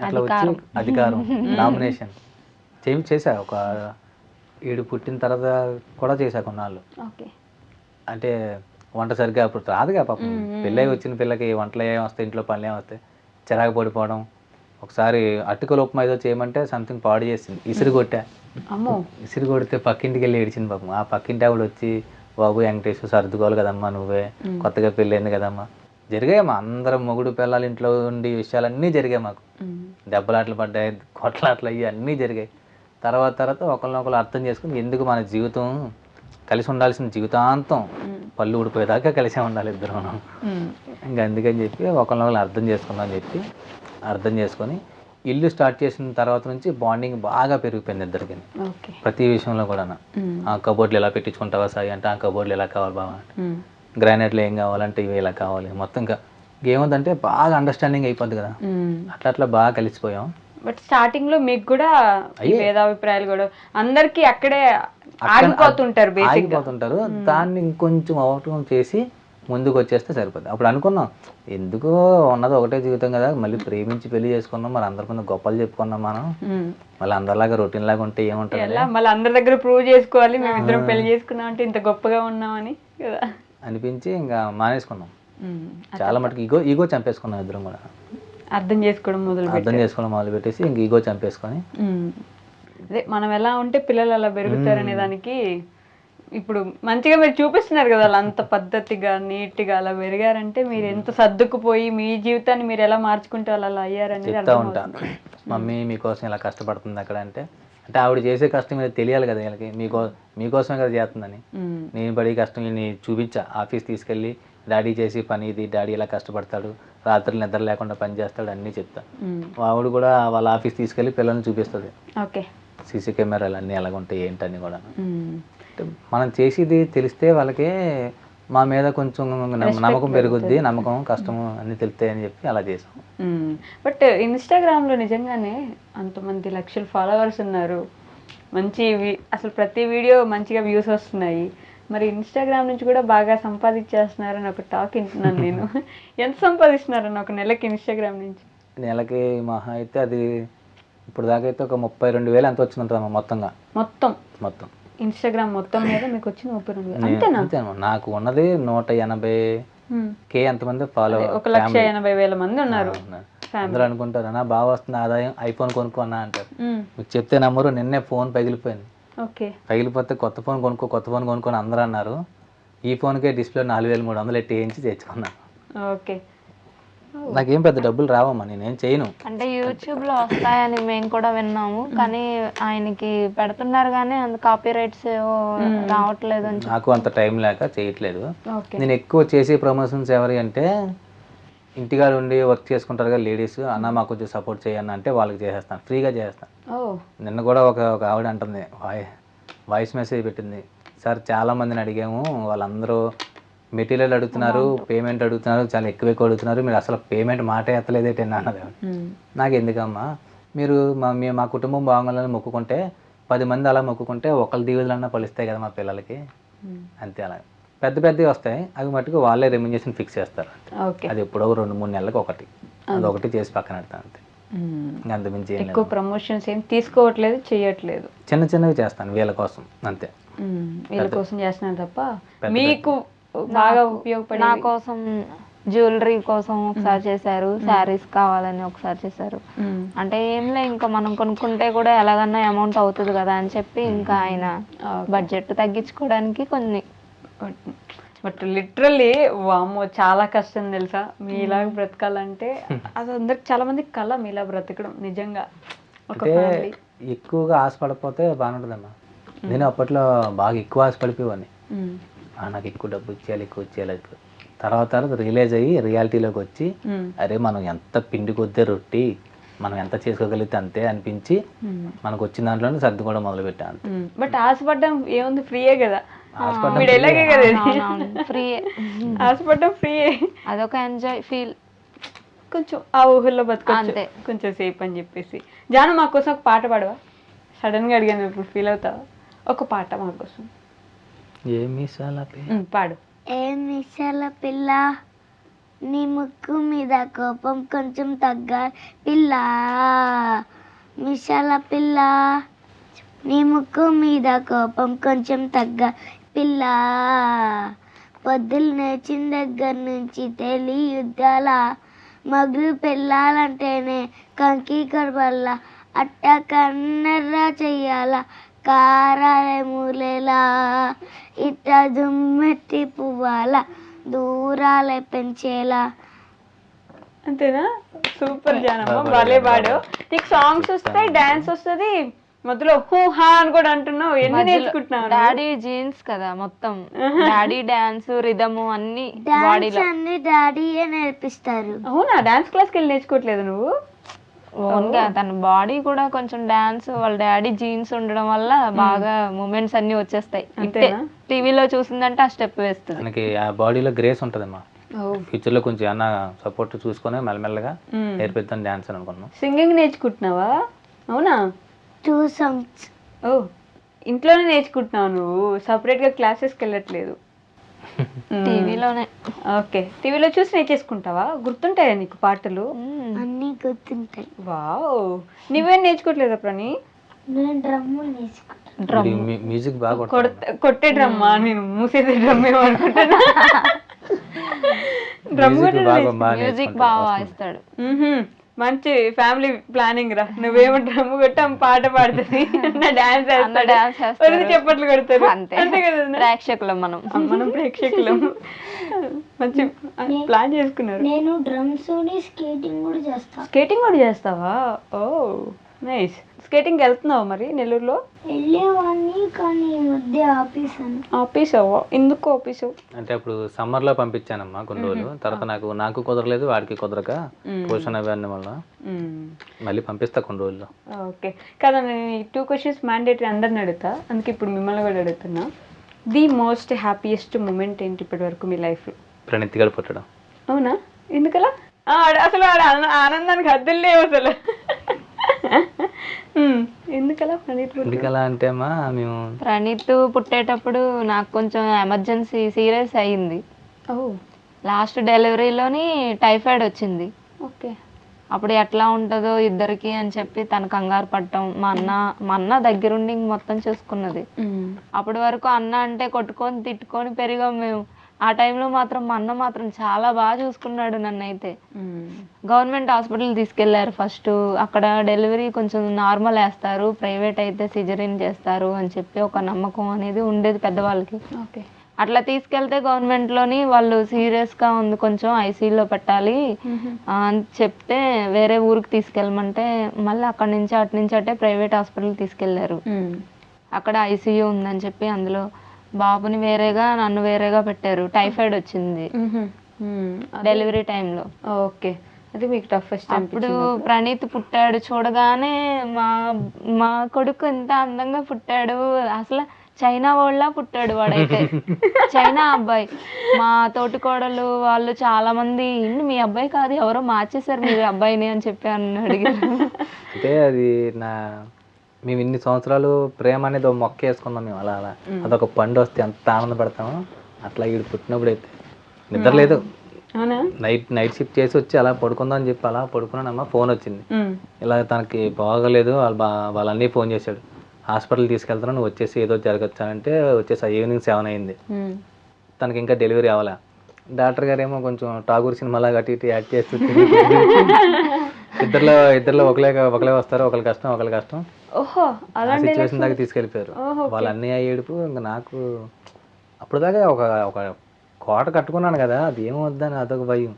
అట్లా వచ్చి అధికారం నామినేషన్ చేశా. ఒక 7 పుట్టిన తర్వాత కూడా చేశా కొన్నాళ్ళు. అంటే వంట సరిగ్గా అప్పుడు రాదుగా పాపం, పెళ్ళై వచ్చిన పిల్లకి వంటలు ఏం వస్తాయి, ఇంట్లో పనులు ఏం వస్తాయి, చిరాకు పడిపోవడం. ఒకసారి అటుకుల ఉప్మా ఏదో చేయమంటే సంథింగ్ పాడు చేసింది, ఇసురు కొట్టా. ఇసురు కొడితే పక్కింటికి వెళ్ళి ఏడిచింది పాపం. ఆ పక్కింటి ఆవిడ వచ్చి, బాబు వెంకటేశ్వర సర్దుకోవాలి కదమ్మా, నువ్వే కొత్తగా పెళ్ళైంది కదమ్మా. జరిగాయమ్మా, అందరం మొగుడు పిల్లలు ఇంట్లో ఉండి విషయాలన్నీ జరిగాయి మాకు. దెబ్బలాట్లు పడ్డాయి, కొట్లాట్లు అయ్యి అన్నీ జరిగాయి. తర్వాత ఒకరినొకరు అర్థం చేసుకుని ఎందుకు మన జీవితం కలిసి ఉండాల్సిన జీవితాంతం పళ్ళు ఊడిపోయేదాకా కలిసే ఉండాలి ఇద్దరం. ఇంకా అందుకని చెప్పి ఒకరినొకరు అర్థం చేసుకొని ఇల్లు స్టార్ట్ చేసిన తర్వాత నుంచి బాండింగ్ బాగా పెరిగిపోయింది ఇద్దరికి. ప్రతి విషయంలో కూడా ఆ కబోర్డ్లు ఎలా పెట్టించుకుంటావా సాయి అంటే, ఆ కబోర్డ్లు ఎలా కావాలి బాగా, గ్రానైట్లు ఏం కావాలంటే ఇవి ఇలా కావాలి. మొత్తం ఇంకా ఏముందంటే బాగా అండర్స్టాండింగ్ అయిపోద్ది కదా, అట్లా బాగా కలిసిపోయాం. బట్ స్టార్టింగ్ లో మీకు కూడా భేదాభిప్రాయాలు కూడా అందరికి అక్కడే ఆగిపోతుంటారు. దాన్ని ఇంకొంచెం ఓవర్కమ్ చేసి ముందుకు వచ్చేస్తే సరిపోతుంది. అప్పుడు అనుకున్నాం ఎందుకో ఉన్నది ఒకటే జీవితం కదా, మళ్ళీ ప్రేమించి పెళ్లి చేసుకున్నాం, మరి అందరి ముందు గొప్పలు చెప్పుకున్నాం మనం, మళ్ళీ అందరిలాగా రొటీన్ లాగా ఉంటే ఏముంటుంది, మళ్ళీ అందరి దగ్గర ప్రూవ్ చేసుకోవాలి మేమిద్దరం పెళ్లి చేసుకున్నాం అంటే ఇంత గొప్పగా ఉన్నామని కదా అనిపించి ఇంకా మానేసుకున్నాం. చాలా మటుకు ఈగో చంపేసుకున్నాం ఇద్దరం కూడా. అర్థం చేసుకోవడం మొదలు పెట్టేసి ఇంక ఈగో చంపేసుకొని, అదే మనం ఎలా ఉంటే పిల్లలు అలా పెరుగుతారనే దానికి ఇప్పుడు మంచిగా మీరు చూపిస్తున్నారు కదా. అలా అంత పద్ధతిగా నీట్గా అలా పెరిగారంటే మీరు ఎంత సర్దుకుపోయి మీ జీవితాన్ని మీరు ఎలా మార్చుకుంటే అలా అయ్యారనేది చెప్తా ఉంటా. మమ్మీ మీకోసం ఇలా కష్టపడుతుంది అక్కడ అంటే ఆవిడ చేసే కష్టం మీద తెలియాలి కదా వీళ్ళకి, మీకోసమే కదా చేస్తుందని. నేను పడి కష్టం చూపించా. ఆఫీస్ తీసుకెళ్ళి డాడీ చేసి పని ఇది, డాడీ ఇలా కష్టపడతాడు, రాత్రులు నిద్ర లేకుండా పని చేస్తాడు అన్నీ చెప్తా. ఆవిడ కూడా వాళ్ళ ఆఫీస్ తీసుకెళ్ళి పిల్లల్ని చూపిస్తుంది. సీసీ కెమెరాలు అన్నీ ఎలాగ ఉంటాయి ఏంటని కూడా. మనం చేసేది తెలిస్తే వాళ్ళకి మా మీద కొంచెం నమ్మకం పెరుగుద్ది, నమ్మకం కష్టము అన్నీ తెలుస్తాయి అని చెప్పి అలా చేసాం. బట్ ఇన్స్టాగ్రామ్లో నిజంగానే అంతమంది లక్షల ఫాలోవర్స్ ఉన్నారు, మంచి అసలు ప్రతి వీడియో మంచిగా వ్యూస్ వస్తున్నాయి. మరి ఇన్స్టాగ్రామ్ నుంచి కూడా బాగా సంపాదించేస్తున్నారని ఒక టాక్ వింటున్నాను నేను. ఎంత సంపాదిస్తున్నారని ఒక నెలకి ఇన్స్టాగ్రామ్ నుంచి? నెలకి మహా అయితే అది ఇప్పుడు దాకా అయితే ఒక 32,000 ఎంత వచ్చిందంట మొత్తం ఇన్స్టాగ్రామ్ మొత్తం మీద మీకు వచ్చిన 32,000 అంతేనా? నాకు ఉన్నది 180K ఎంతమంది ఫాలో, 1,80,000 మంది ఉన్నారు. అందరూ అనుకుంటారు నా బాగా వస్తుంది ఆదాయం ఐఫోన్ కొనుక్కున్నా అంటారు. మీకు చెప్తే నమ్మరు, నిన్నే ఫోన్ పగిలిపోయింది. ఓకే. పగిలిపోతే కొత్త ఫోన్ కొనుక్కొని అందరూ అన్నారు. ఈ ఫోన్కే డిస్ప్లే 4300 ఎట్టి వేయించి తెచ్చుకున్నాను. ఓకే. నాకేం పెద్ద డబ్బులు రావమ్మా, నేనేం చేయను. అంటే యూట్యూబ్లో వస్తాయని మేము కూడా విన్నాము, కానీ ఆయనకి పెడుతున్నారు కానీ అంత కాపీ రైట్స్ రావట్లేదు అని నాకు అంత టైం లేక చేయట్లేదు. ఓకే. నేను ఎక్కువ చేసే ప్రమోషన్స్ ఎవరి అంటే ఇంటికాడ ఉండి వర్క్ చేసుకుంటారు కదా లేడీస్, అన్న మాకు కొంచెం సపోర్ట్ చేయన్న అంటే వాళ్ళకి చేసేస్తాను, ఫ్రీగా చేసేస్తాను. నిన్న కూడా ఒక ఆవిడ అంటుంది, వాయిస్ మెసేజ్ పెట్టింది, సార్ చాలామందిని అడిగాము, వాళ్ళందరూ మెటీరియల్ అడుగుతున్నారు, పేమెంట్ అడుగుతున్నారు, చాలా ఎక్కువ అడుగుతున్నారు, మీరు అసలు పేమెంట్ మాటే ఎత్తలేదేంటి అన్నది. నాకు ఎందుకమ్మా, మీరు మా కుటుంబం బాగుండాలని మొక్కుకుంటే 10 మంది అలా మొక్కుకుంటే ఒకళ్ళ దీవెలన్నా పలుస్తాయి కదా మా పిల్లలకి, అంతే. అలా పెద్దవి వస్తాయి, అవి మటుకు వాళ్ళే రెమ్యునరేషన్ ఫిక్స్ చేస్తారు. అది ఎప్పుడో 2-3 నెలలకు ఒకటి, అదొకటి చేసి పక్కన పెడతాను అంతే. అంతమించి ఎక్కువ ప్రమోషన్స్ ఏం తీసుకోవట్లేదు, చేయట్లేదు. చిన్నవి చేస్తాను వీళ్ళ కోసం అంతే. వీళ్ళ కోసం చేస్తున్నాను తప్ప మీకు బాగా ఉపయోగపడే నా కోసం జ్యువెలరీ కోసం ఒకసారి చేశారు, శారీస్ కావాలని ఒకసారి చేశారు. అంటే ఏంలే ఇంకా మనం కొనుక్కుంటే కూడా ఎలాగన్నా అమౌంట్ అవుతుంది కదా అని చెప్పి ఇంకా ఆయన బడ్జెట్ తగ్గించుకోవడానికి కొన్ని. బట్ లిటరల్లీ వామ్మో చాలా కష్టం తెలుసా మీలా బ్రతకాలంటే. అది అందరికి చాలా మందికి కళ మీలా బ్రతకడం నిజంగా. అంటే ఎక్కువగా ఆశపడిపోతే బాగుంటుందమ్మా. నేను అప్పట్లో బాగా ఎక్కువ ఆశపడిపోయేవాడిని, నాకు ఎక్కువ డబ్బు ఇచ్చేయాలి. తర్వాత రియలైజ్ అయ్యి రియాలిటీలోకి వచ్చి అరే మనం ఎంత పిండి కొద్దే రొట్టి మనం ఎంత చేసుకోగలిగితే అంతే అనిపించి మనకు వచ్చిన దాంట్లోనే సర్దుకోవడం మొదలు పెట్టాను. బట్ ఆశపడ్డం ఏముంది, ఫ్రీయే కదా. ఆశపడ్డం ఫ్రీయే, అదొక ఎంజాయ్ ఫీల్. కొంచెం ఆ ఊహల్లో బతకంతే కొంచెం సేపు అని చెప్పేసి. జాను మా కోసం ఒక పాట పాడవా? సడన్ గా అడిగాను, ఇప్పుడు ఫీల్ అవుతావా? ఒక పాట మా కోసం పాడు. ఏ మిసాల పిల్ల నీ ముక్కు మీద కోపం కొంచెం తగ్గాలి పిల్ల, మిసాల పిల్ల నీ ముక్కు మీద కోపం కొంచెం తగ్గాలి పిల్ల, పొద్దులు నేర్చిన దగ్గర నుంచి తెలియుద్దాల, మగులు పెళ్ళాలంటేనే కంకి కడబల్లా, అట్ట కన్నెర్రా చెయ్యాల కారాలే మూలేలా, ఇట్ట దుమ్మెట్టి పువ్వాల దూరాలే పెంచేలా. అంతేనా? సూపర్ జానమ్మ, భలే పాడు. నీకు సాంగ్స్ వస్తాయి, డాన్స్ వస్తుంది, మధ్యలో హూ హా అని కూడా అంటున్నావు. ఎన్ని నేర్చుకుంటున్నావు? డాడీ జీన్స్ కదా మొత్తం, డాడీ డాన్స్ రిథమ్ అన్ని అన్ని డాడీయే నేర్పిస్తారు. అవునా? డాన్స్ క్లాస్కి వెళ్ళి నేర్చుకోవట్లేదు నువ్వు? ఓన్గా తన బాడీ కూడా కొంచెం డాన్స్, వాళ్ళ డాడీ జీన్స్ ఉండడం వల్ల బాగా మూమెంట్స్ అన్ని వచ్చేస్తాయి. టీవీలో చూసిందంటే ఆ స్టెప్ వేస్తుంది. మనకి ఆ బాడీలో గ్రేస్ ఉంటుందమ్మా. ఫ్యూచర్ లో కొంచెం అన్న సపోర్ట్ చూసుకొని మెల్లమెల్లగా నేర్పిద్దాం డాన్స్ అని అనుకున్నాం. సింగింగ్ నేర్చుకుంటున్నావా? అవునా? 2 songs. ఓ, ఇంట్లోనే నేర్చుకుంటున్నావు నువ్వు, సపరేట్ గా క్లాసెస్కి వెళ్ళట్లేదు? టీవీలోనే. ఓకే, టీవీలో చూసి నేర్చేసుకుంటావా? గుర్తుంటాయా నీకు పాటలు? అన్ని గుర్తుంటాయి. వావ్, నువ్వేం నేర్చుకోవట్లేదా ప్రణి? నేను డ్రమ్ నేర్చుకుంటాను. మ్యూజిక్ బాగా కొట్టే డ్రమ్మా? నేను మూసేసే డ్రమ్ ఏమనుకుంటున్నా. డ్రమ్ మ్యూజిక్ బాగా వాయిస్తాడు. మంచి ఫ్యామిలీ ప్లానింగ్ రా. నువ్వేమో డ్రమ్ కొట్టాం, పాట పాడుతుంది, డాన్స్ చేస్తాడు, చెప్పట్లు కొడతారు, అంతే కదా. ప్రేక్షకులం మనం ప్రేక్షకులం. మంచి ప్లాన్ చేసుకున్నారు. నేను డ్రమ్స్ స్కేటింగ్ కూడా చేస్తా. స్కేటింగ్ కూడా చేస్తావా? ఓ నైస్. స్కేటింగ్ వెళ్తున్నావు మరి నెల్లూరులో? వెళ్ళేవాడిని కానీ ఈ మధ్య ఆపేసాను. ఆపేసావా? ఎందుకు ఆపేసావు? అంటే అప్పుడు సమ్మర్ లో పంపించానమ్మా కొన్ని రోజులు, తర్వాత నాకు కుదరలేదు, వాడికి కుదరక పోషణ అవ్వని వల్ల మళ్ళీ పంపిస్తా కొన్ని రోజుల్లో. ఓకే కదా. నేను 2 questions మ్యాండేటరీ అందరిని అడుగుతా, అందుకే ఇప్పుడు మిమ్మల్ని కూడా అడుగుతున్నా. ది మోస్ట్ హ్యాపీయెస్ట్ మూమెంట్ ఏంటి ఇప్పటి వరకు మీ లైఫ్లో? ప్రణీత్ గారు పుట్టడం. అవునా? ఎందుకలా? అసలు ఆనందానికి హద్దులు లేవు అసలు. ఎందుకలా ప్రణీత్? ఎందుకలా అంటే అమ్మా, మేము ప్రణీత్ పుట్టేటప్పుడు నాకు కొంచెం ఎమర్జెన్సీ సీరియస్ అయ్యింది. లాస్ట్ డెలివరీలోని టైఫాయిడ్ వచ్చింది. ఓకే. అప్పుడు ఎట్లా ఉంటుందో ఇద్దరికి అని చెప్పి తన కంగారు పడటం, మా అన్న దగ్గరుండి మొత్తం చూసుకున్నది. అప్పటి వరకు అన్న అంటే కొట్టుకొని తిట్టుకొని పెరిగాం మేము. ఆ టైంలో మాత్రం మా అన్న మాత్రం చాలా బాగా చూసుకున్నాడు నన్ను అయితే. గవర్నమెంట్ హాస్పిటల్ తీసుకెళ్లారు ఫస్ట్. అక్కడ డెలివరీ కొంచెం నార్మల్ వేస్తారు, ప్రైవేట్ అయితే సిజరీన్ చేస్తారు అని చెప్పి ఒక నమ్మకం అనేది ఉండేది పెద్దవాళ్ళకి. ఓకే. అట్లా తీసుకెళ్తే గవర్నమెంట్లోని వాళ్ళు సీరియస్గా ఉంది కొంచెం ఐసీయూలో పెట్టాలి అని చెప్తే వేరే ఊరికి తీసుకెళ్ళమంటే మళ్ళీ అక్కడి నుంచి అటే ప్రైవేట్ హాస్పిటల్ తీసుకెళ్లారు. అక్కడ ఐసీయూ ఉందని చెప్పి అందులో బాబుని వేరేగా నన్ను వేరేగా పెట్టారు. టైఫాయిడ్ వచ్చింది డెలివరీ టైంలో. ఓకే, అది మీకు టఫెస్ట్. అప్పుడు ప్రణీత్ పుట్టాడు. చూడగానే మా కొడుకు ఎంత అందంగా పుట్టాడు, అసలు చైనా వాళ్ళ పుట్టాడు వాడైతే. చైనా అబ్బాయి. మా తోటికోడలు వాళ్ళు చాలా మంది మీ అబ్బాయి కాదు ఎవరో మార్చేశారు మీ అబ్బాయిని అని చెప్పి అడిగారు. అంటే అది మేము ఇన్ని సంవత్సరాలు ప్రేమ అనేది ఒక మొక్క వేసుకున్నాం మేము. అలా అదొక పండు వస్తే ఎంత ఆనందపడతామో అట్లా వీడు పుట్టినప్పుడు అయితే నిద్ర లేదు. నైట్ షిఫ్ట్ చేసి వచ్చి అలా పడుకుందాం అని చెప్పి అలా పడుకున్నానమ్మా. ఫోన్ వచ్చింది, ఇలా తనకి బాగలేదు, వాళ్ళన్నీ ఫోన్ చేశాడు, హాస్పిటల్ తీసుకెళ్తాను నువ్వు వచ్చేసి ఏదో జరగచ్చానంటే వచ్చేసి ఈవినింగ్ 7 అయింది. తనకి ఇంకా డెలివరీ అవ్వాలా. డాక్టర్ గారు ఏమో కొంచెం టాగూర్ సినిమాలా అటు ఇటు యాడ్ చేస్తూ ఇద్దరిలో ఒకలే వస్తారు, ఒకరి కష్టం. సిచ్యువేషన్ దాకా తీసుకెళ్ళిపోయారు. వాళ్ళ అన్నయ్య ఏడుపు. ఇంకా నాకు అప్పుడు దాకా ఒక కోట కట్టుకున్నాను కదా, అది ఏమవుద్దని అదొక భయం.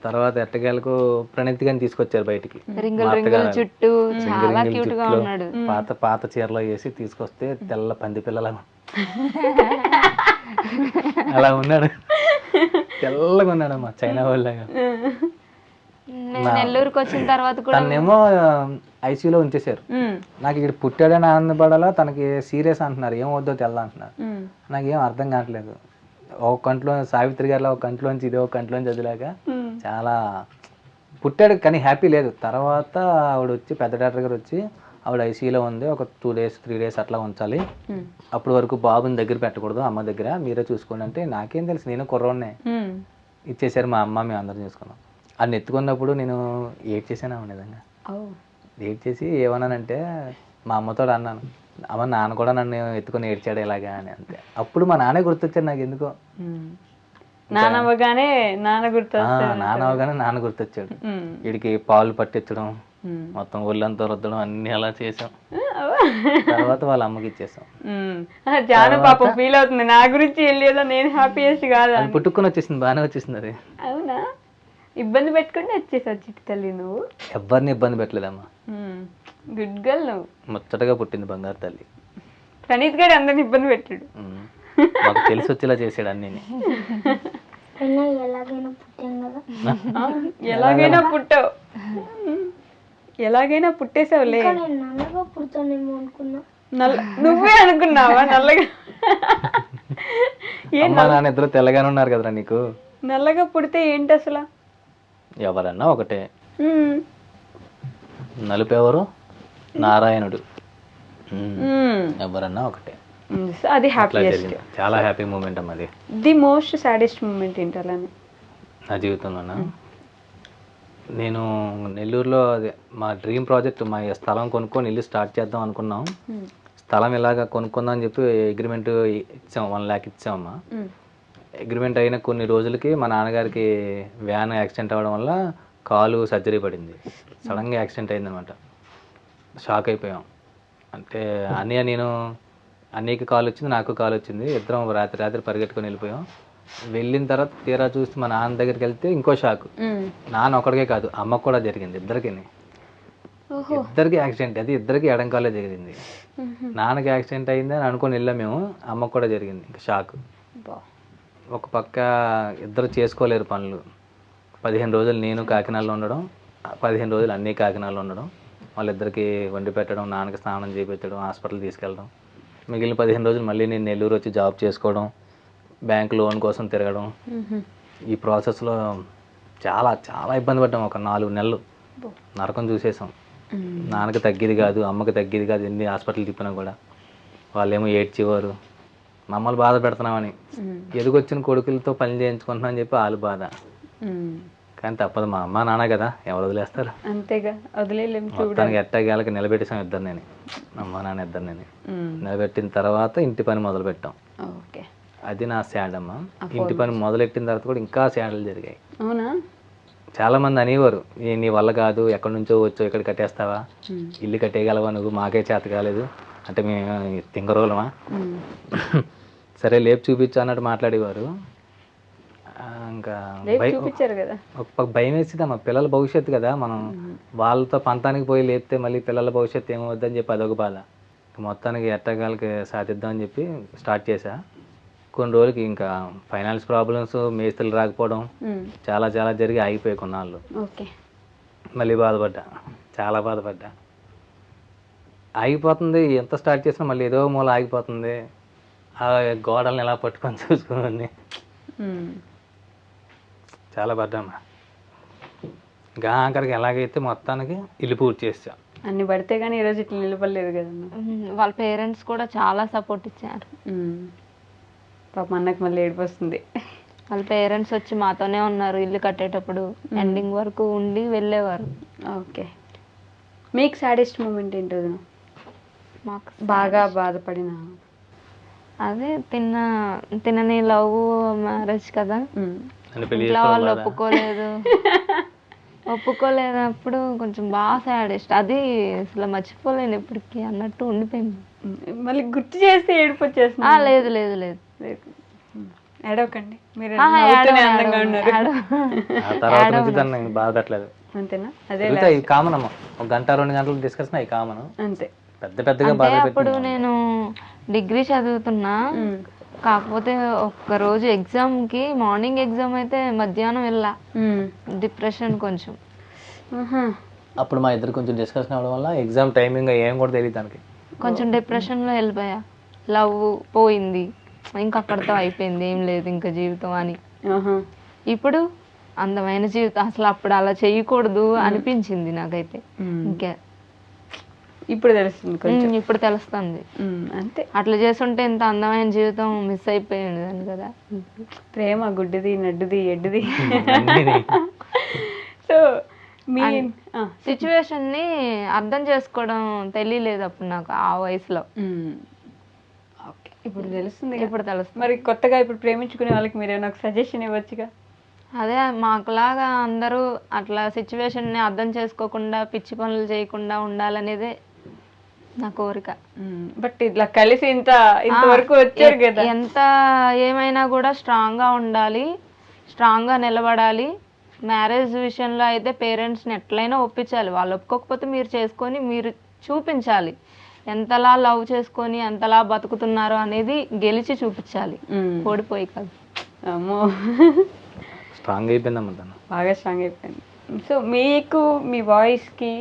తర్వాత ఎట్టకేలకు ప్రణీత్ గారిని తీసుకొచ్చారు బయటికి. పాత చీరలో వేసి తీసుకొస్తే తెల్ల పంది పిల్లలా అలా ఉన్నాడు, తెల్లగా ఉన్నాడమ్మా, చైనా వాళ్ళగా. నెల్లూరుకి వచ్చిన తర్వాత తనేమో ఐసీయూలో ఉంచేశారు. నాకు ఇక్కడ పుట్టాడని ఆనందపడాలా, తనకి సీరియస్ అంటున్నారు, ఏమవుద్దో తెల్ల అంటున్నారు. నాకేం అర్థం కావట్లేదు. ఒక కంట్లో సావిత్రి గారిలో ఒక కంట్లోంచి ఇది ఒక కంట్లోంచి వదిలేక చాలా పుట్టాడు కానీ హ్యాపీ లేదు. తర్వాత ఆవిడ వచ్చి పెద్ద డాక్టర్ గారు వచ్చి ఆవిడ ఐసీయూలో ఉంది, ఒక 2 days 3 days అట్లా ఉంచాలి, అప్పటి వరకు బాబుని దగ్గర పెట్టకూడదు, అమ్మ దగ్గర మీరే చూసుకోండి అంటే నాకేం తెలుసు, నేను కుర్రోడ్నే. ఇచ్చేసారు మా అమ్మ, మేము అందరం చూసుకున్నాం. అది ఎత్తుకున్నప్పుడు నేను ఏడ్ చేశాను ఆమె నిజంగా. ఏడ్ చేసి ఏమన్నానంటే మా అమ్మతో అన్నాను, అమ్మ నాన్న కూడా నన్ను ఎత్తుకొని ఏడ్చాడు ఇలాగా అని. అంతే. అప్పుడు మా నాన్నే గుర్తొచ్చాడు నాకు ఎందుకో. నానవగానే నాన్న గుర్తొచ్చాడు. వీడికి పాలు పట్టించడం, మొత్తం ఒళ్ళంతా రుద్దడం అన్ని అలా చేసాం. తర్వాత వాళ్ళ అమ్మకి ఇచ్చేసాం. జాను పాపం ఫీల్ అవుతుంది నా గురించి వెళ్ళేదో నేను హ్యాపీయెస్ట్ కాదు. అది పుట్టుకొని వచ్చేసింది, బాగానే వచ్చేసింది అది. అవునా? ఇబ్బంది పెట్టుకుంటే వచ్చేసావు చిట్టి తల్లి నువ్వు. ఎవరిని ఇబ్బంది పెట్టలేదమ్మా. గుడ్ గర్ల్ నువ్వు. ముచ్చటగా పుట్టింది బంగారు తల్లి. ప్రణీత్ గారు అందరిని ఇబ్బంది పెట్టాడు. మాకు తెలిసి వచ్చేలా చేసాడు అన్ని. ఎలాగైనా పుట్టావు, ఎలాగైనా పుట్టేసావులే. నువ్వే అనుకున్నావా నల్లగా? అమ్మా నాన్న ఇద్దరు తెల్లగానే ఉన్నారు కదరా నీకు. నల్లగా పుడితే ఏంటి అసలు? ఎవరన్నా ఒకటే. నలుపు ఎవరు? నారాయణుడు. ఎవరన్నా ఒకటే. అది హ్యాపీయెస్ట్, చాలా హ్యాపీ మూమెంట్ అమ్మా అది. ది మోస్ట్ సాడెస్ట్ మూమెంట్ ఏంటి అలానే నా జీవితంలోనా? నేను నెల్లూరులో అదే మా డ్రీమ్ ప్రాజెక్ట్, మా స్థలం కొనుక్కొని ఇల్లు స్టార్ట్ చేద్దాం అనుకున్నాం. స్థలం ఇలాగ కొనుక్కుందాం అని చెప్పి అగ్రిమెంట్ ఇచ్చాం, 1 lakh ఇచ్చామమ్మా. అగ్రిమెంట్ అయిన కొన్ని రోజులకి మా నాన్నగారికి వ్యాన్ యాక్సిడెంట్ అవ్వడం వల్ల కాలు సర్జరీ పడింది. సడన్గా యాక్సిడెంట్ అయిందనమాట. షాక్ అయిపోయాం. అంటే అన్నయ్యకి కాలు వచ్చింది, నాకు కాలు వచ్చింది. ఇద్దరం రాత్రి పరిగెట్టుకొని వెళ్ళిపోయాం. వెళ్ళిన తర్వాత తీరా చూసి మా నాన్న దగ్గరికి వెళ్తే ఇంకో షాక్. నాన్న ఒక్కడికే కాదు, అమ్మకు కూడా జరిగింది. ఇద్దరికి యాక్సిడెంట్. అది ఇద్దరికి ఎడంకాలే జరిగింది. నాన్నకి యాక్సిడెంట్ అయింది అని అనుకొని వెళ్ళాం మేము, అమ్మకు కూడా జరిగింది. ఇంకా షాక్. ఒక పక్క ఇద్దరు చేసుకోలేరు పనులు. 15 రోజులు నేను కాకినాడలో ఉండడం, 15 రోజులు అన్నీ కాకినాడలో ఉండడం, వాళ్ళిద్దరికి వండి పెట్టడం, నాన్నకి స్నానం చేయించడం, హాస్పిటల్ తీసుకెళ్ళడం. మిగిలిన 15 రోజులు మళ్ళీ నేను నెల్లూరు వచ్చి జాబ్ చేసుకోవడం, బ్యాంక్ లోన్ కోసం తిరగడం. ఈ ప్రాసెస్లో చాలా చాలా ఇబ్బంది పడ్డాం. ఒక 4 నెలలు నరకం చూసేసాం. నాన్నకి తగ్గేది కాదు, అమ్మకి తగ్గేది కాదు. ఎన్ని హాస్పిటల్ తిప్పినా కూడా వాళ్ళేమో ఏడ్చేవారు, మమ్మల్ని బాధ పెడుతున్నామని. ఎదుగొచ్చిన కొడుకులతో పని చేయించుకుంటున్నాం అని చెప్పి వాళ్ళు బాధ. కానీ తప్పదు, మా అమ్మ నాన్న కదా, ఎవరు వదిలేస్తారు? అంతేగా, వదిలేలేము. మొత్తానికి ఎట్టగేళ్ళకి నిలబెట్టేసాం ఇద్దరు. నేను అమ్మ నాన్న ఇద్దరు నిలబెట్టిన తర్వాత ఇంటి పని మొదలు పెట్టాం. ఓకే. అది నా సాడ్ అమ్మ. ఇంటి పని మొదలెట్టిన తర్వాత కూడా ఇంకా సాడ్లు జరిగాయి. అవునా? చాలా మంది అనేవారు, నీ వల్ల కాదు, ఎక్కడి నుంచో వచ్చో ఇక్కడ కట్టేస్తావా, ఇల్లు కట్టేయగలవా నువ్వు, మాకే చేత కాలేదు అంటే మేము తింగరోలమా, సరే లేపు చూపించు అన్నట్టు మాట్లాడేవారు. ఇంకా చూపించారు కదా, ఒక భయం వేసింది అమ్మ, పిల్లల భవిష్యత్తు కదా, మనం వాళ్ళతో పంతానికి పోయి లేపితే మళ్ళీ పిల్లల భవిష్యత్తు ఏమవుద్దని చెప్పి అదొక బాధ. మొత్తానికి ఎట్టగాలకి సాధిద్దామని చెప్పి స్టార్ట్ చేశా. కొన్ని రోజులకి ఇంకా ఫైనాన్స్ ప్రాబ్లమ్స్, మేస్త్రీలు రాకపోవడం చాలా చాలా జరిగి ఆగిపోయి కొన్నాళ్ళు. ఓకే. మళ్ళీ బాధపడ్డా, చాలా బాధపడ్డా. ఆగిపోతుంది, ఎంత స్టార్ట్ చేసినా మళ్ళీ ఏదో మూల ఆగిపోతుంది. ఆ గోడల్ని ఎలా పట్టుకొని చూసుకుని చాలా పడ్డామా. ఇంకా ఆఖరికి ఎలాగైతే మొత్తానికి ఇల్లు పూర్తి చేసా. అన్ని పడితే కానీ ఈరోజు ఇట్లా నిలబడలేదు కదమ్మా. వాళ్ళ పేరెంట్స్ కూడా చాలా సపోర్ట్ ఇచ్చారు. పాప అన్నకు మళ్ళీ ఏడుపు వస్తుంది. వాళ్ళ పేరెంట్స్ వచ్చి మాతోనే ఉన్నారు ఇల్లు కట్టేటప్పుడు, ఎండింగ్ వరకు ఉండి వెళ్ళేవారు. ఓకే. మీకు సాడెస్ట్ మూమెంట్ ఏంటో మాకు బాగా బాధపడిన? అదే తినని లవ్ మ్యారేజ్ కదా, ఇంట్లో వాళ్ళు ఒప్పుకోలేనప్పుడు కొంచెం బాగా సాడెస్ట్. అది అసలు మర్చిపోలేను ఇప్పటికి అన్నట్టు ఉండిపోయింది. మళ్ళీ గుర్తు చేస్తే ఏడుపు వచ్చేస్తుంది. లేదు లేదు లేదు, ఏడవకండి, మీరు ఆ తర్వాత నుంచి దాన్ని బాధ పెట్టలేదు. అంతేనా? అదే అవి కామన్ అమ్మ, 1 గంట 2 గంటలు డిస్కషన్ అవి కామన్. అంతే. పెద్దగా బాధ అప్పుడు నేను డిగ్రీ చదువుతున్నా, కాకపోతే ఒక్క రోజు ఎగ్జామ్ కి, మార్నింగ్ ఎగ్జామ్ అయితే మధ్యాహ్నం వెళ్ళా, డిప్రెషన్ కొంచెం. అప్పుడు మా ఇద్దరు కొంచెం డిస్కషన్ అవ్వడం వల్ల ఎగ్జామ్ టైమింగ్ ఏం కూడా తెలియదు దానికి, కొంచెం డిప్రెషన్ లో వెళ్ళిపోయా. లవ్ పోయింది, ఇంకా అక్కడితో అయిపోయింది, ఏం లేదు ఇంకా జీవితం అని. ఇప్పుడు అందమైన జీవితం, అసలు అప్పుడు అలా చేయకూడదు అనిపించింది నాకైతే. ఇంకా ఇప్పుడు తెలుస్తుంది కొంచెం, ఇప్పుడు తెలుస్తుంది. అంతే, అట్లా చేస్తుంటే ఇంత అందమైన జీవితం మిస్ అయిపోయింది దాన్ని కదా. ప్రేమ గుడ్డిది, నడ్డుది, ఎడ్డుది. సో మీ సిచ్యువేషన్ ని అర్థం చేసుకోవడం తెలియలేదు అప్పుడు నాకు ఆ వయసులో. ఓకే, ఇప్పుడు తెలుస్తుంది. ఇప్పుడు తెలుస్తుంది. మరి కొత్తగా ఇప్పుడు ప్రేమించుకునే వాళ్ళకి మీరు నాకు సజెషన్ ఇవ్వచ్చుగా. అదే మాకులాగా అందరూ అట్లా సిచ్యువేషన్ ని అర్థం చేసుకోకుండా పిచ్చి పనులు చేయకుండా ఉండాలనేదే నా కోరిక. బట్ ఇట్లా కలిసి ఇంతవరకు వచ్చారు కదా, ఎంత ఏమైనా కూడా స్ట్రాంగ్ గా ఉండాలి, స్ట్రాంగ్ గా నిలబడాలి. మ్యారేజ్ విషయంలో అయితే పేరెంట్స్ని ఎట్లయినా ఒప్పించాలి, వాళ్ళు ఒప్పుకోకపోతే మీరు చేసుకొని మీరు చూపించాలి ఎంతలా లవ్ చేసుకొని ఎంతలా బతుకుతున్నారో అనేది గెలిచి చూపించాలి, ఓడిపోయి కాదు. అమ్మో, స్ట్రాంగ్ అయిపోయిందమ్మ, బాగా స్ట్రాంగ్ అయిపోయింది. సో మీకు మీ వాయిస్కి,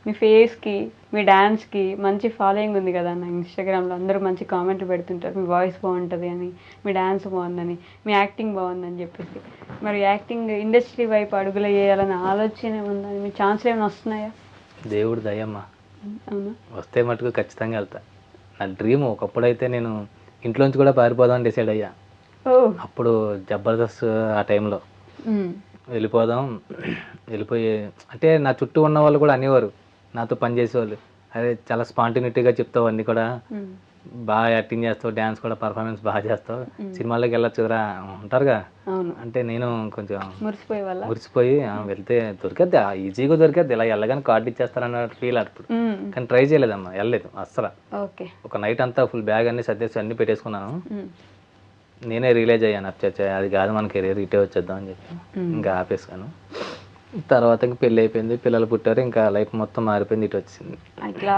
మీ ఫేస్కి, మీ డాన్స్కి మంచి ఫాలోయింగ్ ఉంది కదా అన్న. ఇన్స్టాగ్రామ్లో అందరూ మంచి కామెంట్లు పెడుతుంటారు, మీ వాయిస్ బాగుంటుంది అని, మీ డాన్స్ బాగుందని, మీ యాక్టింగ్ బాగుందని చెప్పేసి. మరి యాక్టింగ్ ఇండస్ట్రీ వైపు అడుగులు వేయాలని ఆలోచన ఉందని, మీ ఛాన్స్లు ఏమైనా వస్తున్నాయా? దేవుడు దయమ్మ, అవునా? వస్తే మటుకు ఖచ్చితంగా వెళ్తా. నా డ్రీమ్ ఒకప్పుడైతే నేను ఇంట్లోంచి కూడా పారిపోదామని డిసైడ్ అయ్యా. అప్పుడు జబర్దస్త్ ఆ టైంలో వెళ్ళిపోయి అంటే నా చుట్టూ ఉన్న వాళ్ళు కూడా అనేవారు, నాతో పనిచేసేవాళ్ళు, అదే చాలా స్పాంటినిటీగా చెప్తావు, అన్నీ కూడా బాగా యాక్టింగ్ చేస్తావు, డ్యాన్స్ కూడా పర్ఫార్మెన్స్ బాగా చేస్తావు, సినిమాల్లోకి వెళ్ళొచ్చురా ఉంటారుగా. అంటే నేను కొంచెం మురిసిపోయి వెళ్తే దొరికద్ది, ఈజీగా దొరికద్ది, ఇలా వెళ్ళగానే కార్డు ఇచ్చేస్తారన్న ఫీల్ అప్పుడు. కానీ ట్రై చేయలేదమ్మా, వెళ్ళలేదు అస్సలు. ఒక నైట్ అంతా ఫుల్ బ్యాగ్ అన్ని సర్దేసి అన్ని పెట్టేసుకున్నాను. నేనే రియలైజ్ అయ్యాను, అది కాదు మన కెరీర్, ఇటే వచ్చేద్దాం అని చెప్పి ఇంకా ఆపేసాను. తర్వాత ఇంకా పెళ్ళి అయిపోయింది, పిల్లలు పుట్టారు, ఇంకా లైఫ్ మొత్తం మారిపోయింది, ఇటు వచ్చింది. ఇట్లా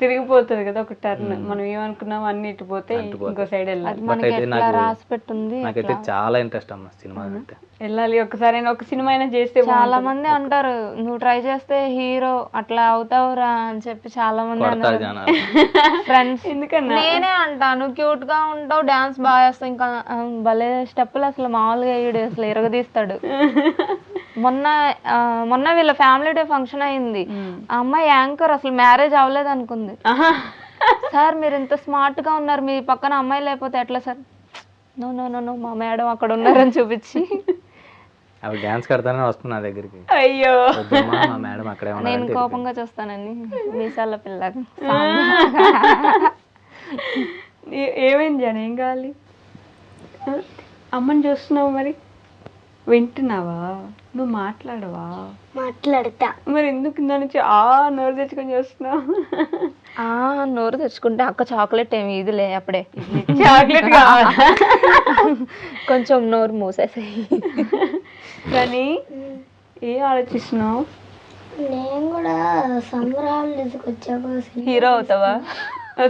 తిరిగిపోతుంది కదా ఒక టర్న్, మనం ఏమనుకున్నాం అన్ని ఇటు పోతే ఇంకో సైడ్ వెళ్ళాలి. బట్ అయితే నాకైతే చాలా ఇంట్రెస్ట్ అమ్మ సినిమా అంటే. వెళ్ళాలి ఒకసారి, ఒక సినిమా అయినా చేస్తే. చాలా మంది అంటారు నువ్వు ట్రై చేస్తే హీరో అట్లా అవుతావురా అని చెప్పి చాలా మంది అన్నారు ఫ్రెండ్స్. ఎందుకన్నా నేనే అంటాను, క్యూట్ గా ఉంటావు, డాన్స్ బాగా చేస్తావు, ఇంకా భలే స్టెప్పులు అసలు మామూలుగా వేయడు, అసలు ఎరగదీస్తాడు. మొన్న వీళ్ళ ఫ్యామిలీ డే ఫంక్షన్ అయింది, ఆ అమ్మాయి యాంకర్, అసలు మ్యారేజ్ అవ్వలేదు అనుకుంది. సార్ మీరు ఇంత స్మార్ట్ గా ఉన్నారు, మీ పక్కన అమ్మాయి లేకపోతే ఎట్లా sir? No no no no, మా మేడం అక్కడ ఉన్నారని చూపించి అవి డాన్స్ కడతానే వస్తుంది నా దగ్గరికి. అయ్యో, మా మేడం అక్కడే ఉన్నారు. నేను కోపంగా చూస్తానండి, మీసాల పిల్ల. ఏమైంది అని, ఏం కావాలి? అమ్మని చూస్తున్నావు మరి, వింటున్నావా, నువ్వు మాట్లాడవా? మాట్లాడతా. మరి ఎందుకు ఇందా నుంచి నోరు తెచ్చుకొని చూస్తున్నావు? నోరు తెచ్చుకుంటే అక్క చాక్లెట్ ఏమి ఇదిలే అప్పుడే చాక్లెట్ కావాలా? కొంచెం నోరు మూసేసాయి. కానీ ఏం ఆలోచిస్తున్నావు? నేను కూడా సమ్మర్ హాలిడేస్కి వచ్చాక హీరో అవుతావా?